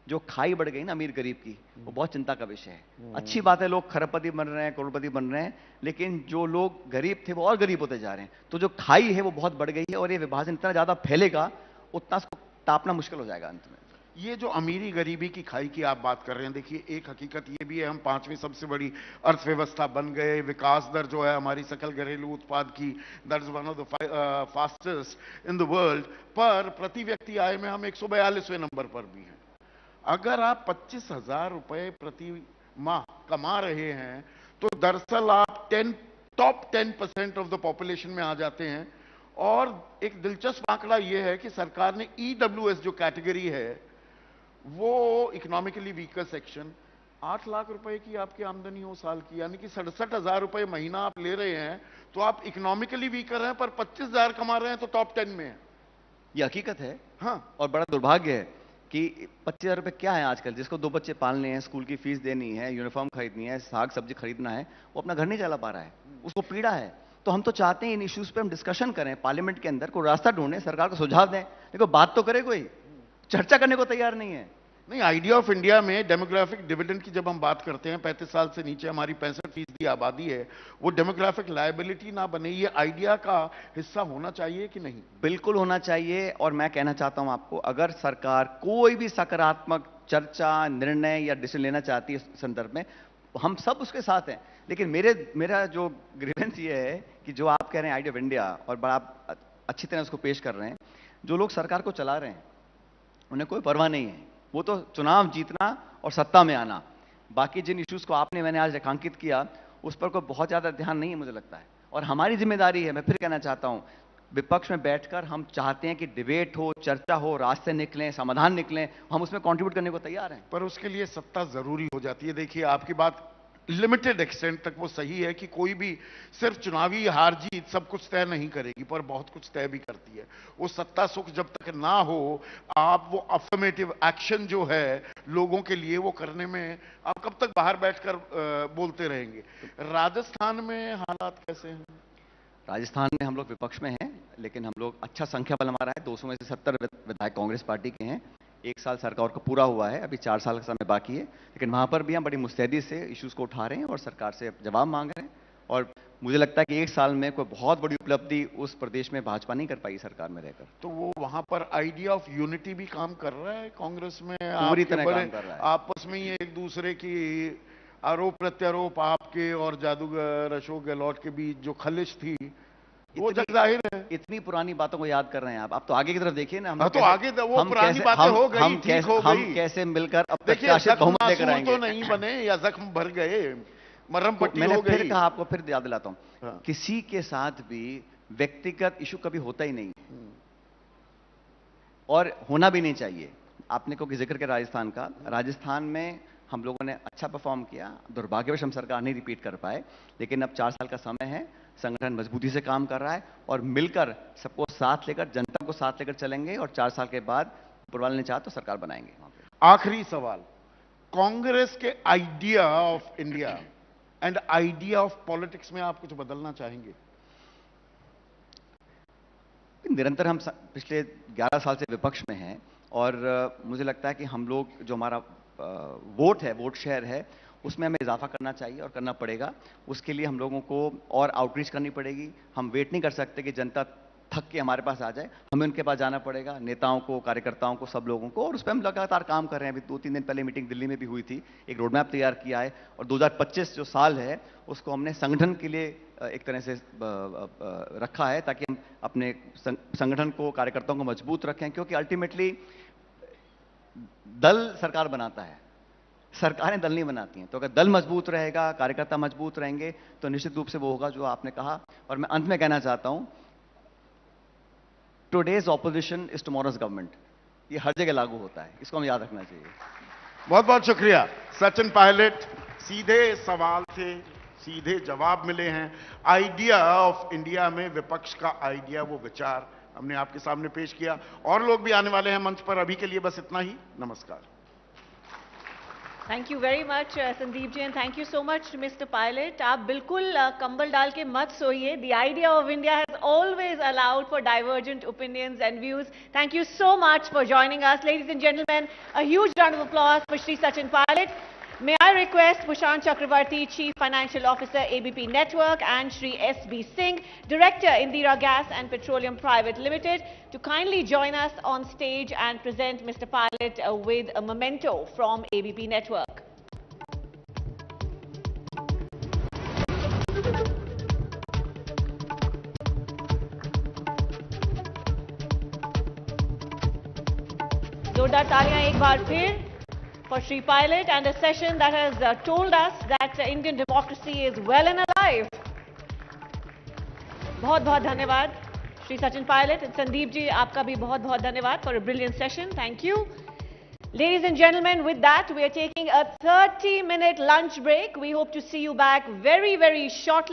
जो खाई बढ़ गई ना अमीर गरीब की, वो बहुत चिंता का विषय है। अच्छी बात है, लोग खरबपति बन रहे हैं, करोड़पति बन रहे हैं, लेकिन जो लोग गरीब थे वो और गरीब होते जा रहे हैं। तो जो खाई है वो बहुत बढ़ गई है और ये विभाजन इतना ज्यादा फैलेगा, उतना उसको टापना मुश्किल हो जाएगा अंत में।
ये जो अमीरी गरीबी की खाई की आप बात कर रहे हैं, देखिए एक हकीकत ये भी है, हम 5वीं सबसे बड़ी अर्थव्यवस्था बन गए, विकास दर जो है हमारी सकल घरेलू उत्पाद की दर one of the fastest in the world, पर प्रति व्यक्ति आय में हम 142वें नंबर पर भी हैं। अगर आप 25,000 रुपए प्रति माह कमा रहे हैं तो दरअसल आप टॉप 10% ऑफ द पॉपुलेशन में आ जाते हैं। और एक दिलचस्प आंकड़ा यह है कि सरकार ने EWS जो कैटेगरी है, वो इकोनॉमिकली वीकर सेक्शन, 8 लाख रुपए की आपकी आमदनी हो साल की, यानी कि 67,000 रुपए महीना आप ले रहे हैं, तो आप इकोनॉमिकली वीकर हैं, पर 25,000 कमा रहे हैं तो टॉप 10 में है।
ये हकीकत है।
हाँ,
और बड़ा दुर्भाग्य है कि 25,000 रुपए क्या है आजकल, जिसको 2 बच्चे पालने हैं, स्कूल की फीस देनी है, यूनिफॉर्म खरीदनी है, साग सब्जी खरीदना है, वो अपना घर नहीं चला पा रहा है, उसको पीड़ा है। तो हम तो चाहते हैं इन इश्यूज पे हम डिस्कशन करें, पार्लियामेंट के अंदर कोई रास्ता ढूंढें, सरकार को सुझाव दें, देखो बात तो करे, कोई चर्चा करने को तैयार नहीं है।
नहीं, आइडिया ऑफ इंडिया में डेमोग्राफिक डिविडेंड की जब हम बात करते हैं, 35 साल से नीचे हमारी 65% आबादी है, वो डेमोग्राफिक लायबिलिटी ना बने, ये आइडिया का हिस्सा होना चाहिए कि नहीं?
बिल्कुल होना चाहिए। और मैं कहना चाहता हूं आपको, अगर सरकार कोई भी सकारात्मक चर्चा, निर्णय या डिसीजन लेना चाहती है इस संदर्भ में, हम सब उसके साथ हैं। लेकिन मेरा जो ग्रीवेंस ये है कि जो आप कह रहे हैं आइडिया ऑफ इंडिया, और बड़ा आप अच्छी तरह उसको पेश कर रहे हैं, जो लोग सरकार को चला रहे हैं उन्हें कोई परवाह नहीं है, वो तो चुनाव जीतना और सत्ता में आना। बाकी जिन इश्यूज को मैंने आज रेखांकित किया, उस पर कोई बहुत ज्यादा ध्यान नहीं है मुझे लगता है। और हमारी जिम्मेदारी है, मैं फिर कहना चाहता हूं, विपक्ष में बैठकर हम चाहते हैं कि डिबेट हो, चर्चा हो, रास्ते निकलें, समाधान निकलें, हम उसमें कंट्रीब्यूट करने को तैयार हैं।
पर उसके लिए सत्ता जरूरी हो जाती है। देखिए, आपकी बात लिमिटेड एक्सटेंट तक वो सही है कि कोई भी सिर्फ चुनावी हार जीत सब कुछ तय नहीं करेगी, पर बहुत कुछ तय भी करती है। वो सत्ता सुख जब तक ना हो, आप वो अफर्मेटिव एक्शन जो है लोगों के लिए, वो करने में आप कब तक बाहर बैठकर बोलते रहेंगे? राजस्थान में हालात कैसे हैं?
राजस्थान में हम लोग विपक्ष में हैं, लेकिन हम लोग अच्छा संख्या बल हमारा है, 200 में से 70 विधायक कांग्रेस पार्टी के हैं। 1 साल सरकार को पूरा हुआ है, अभी 4 साल का समय बाकी है, लेकिन वहां पर भी हम बड़ी मुस्तैदी से इश्यूज को उठा रहे हैं और सरकार से जवाब मांग रहे हैं। और मुझे लगता है कि 1 साल में कोई बहुत बड़ी उपलब्धि उस प्रदेश में भाजपा नहीं कर पाई सरकार में रहकर।
तो वो वहां पर आइडिया ऑफ यूनिटी भी काम कर रहा है कांग्रेस में?
पूरी तरह काम कर रहा है।
आपस में ही एक दूसरे की आरोप प्रत्यारोप आपके और जादूगर अशोक गहलोत के बीच जो खलिश थी, वो जग जाहिर है।
इतनी पुरानी बातों को याद कर रहे हैं आप तो आगे की तरफ देखिए ना।
हम तो आगे वो पुरानी बातें हो गई, ठीक हो गई।
हम कैसे मिलकर अब प्रत्याशित बहुमत लेकर आएंगे?
तो नहीं बने या जख्म भर गए, मरहम पट्टी हो गई।
मैंने फिर कहा, आपको फिर याद दिलाता हूं,
हाँ।
किसी के साथ भी व्यक्तिगत इशू कभी होता ही नहीं, और होना भी नहीं चाहिए। आपने को जिक्र किया राजस्थान का, राजस्थान में हम लोगों ने अच्छा परफॉर्म किया, दुर्भाग्यवश हम सरकार नहीं रिपीट कर पाए, लेकिन अब 4 साल का समय है, संगठन मजबूती से काम कर रहा है और मिलकर सबको साथ लेकर, जनता को साथ लेकर चलेंगे और 4 साल के बाद ऊपर वाले ने चाहा तो सरकार बनाएंगे।
आखिरी सवाल, कांग्रेस के idea of India and idea of politics में आप कुछ बदलना चाहेंगे?
निरंतर हम पिछले 11 साल से विपक्ष में हैं और मुझे लगता है कि हम लोग, जो हमारा वोट है, वोट शेयर है, उसमें हमें इजाफा करना चाहिए और करना पड़ेगा। उसके लिए हम लोगों को और आउटरीच करनी पड़ेगी। हम वेट नहीं कर सकते कि जनता थक के हमारे पास आ जाए, हमें उनके पास जाना पड़ेगा, नेताओं को, कार्यकर्ताओं को, सब लोगों को। और उस पर हम लगातार काम कर रहे हैं। अभी 2-3 दिन पहले मीटिंग दिल्ली में भी हुई थी, एक रोड मैप तैयार किया है और 2025 जो साल है उसको हमने संगठन के लिए एक तरह से रखा है, ताकि हम अपने संगठन को, कार्यकर्ताओं को मजबूत रखें। क्योंकि अल्टीमेटली दल सरकार बनाता है, सरकारें दल नहीं बनाती हैं। तो अगर दल मजबूत रहेगा, कार्यकर्ता मजबूत रहेंगे, तो निश्चित रूप से वो होगा जो आपने कहा। और मैं अंत में कहना चाहता हूं, today's opposition is tomorrow's government. ये हर जगह लागू होता है, इसको हमें याद रखना चाहिए।
बहुत बहुत शुक्रिया सचिन पायलट। सीधे सवाल थे, सीधे जवाब मिले हैं। आइडिया ऑफ इंडिया में विपक्ष का आइडिया, वो विचार हमने आपके सामने पेश किया। और लोग भी आने वाले हैं मंच पर। अभी के लिए बस इतना ही। नमस्कार।
Thank you very much Sandeep ji, and thank you so much mister Pilot. आप बिल्कुल कंबल डाल के मत सोइए। The idea of India has always allowed for divergent opinions and views. Thank you so much for joining us, ladies and gentleman. A huge round of applause for Shri Sachin Pilot. May I request Prashant Chakravarti, Chief Financial Officer, ABP Network, and Shri S.B. Singh, Director, Indira Gas and Petroleum Private Limited, to kindly join us on stage and present Mr. Pilot with a memento from ABP Network. जोरदार तालियां एक बार फिर for Shri Pilot, and a session that has told us that Indian democracy is well and alive. बहुत बहुत धन्यवाद Shri Sachin pilot. Sandeep ji, आपका भी बहुत बहुत धन्यवाद for a brilliant session. Thank you. Ladies and gentlemen, with that, we are taking a 30-minute lunch break. We hope to see you back very, very shortly.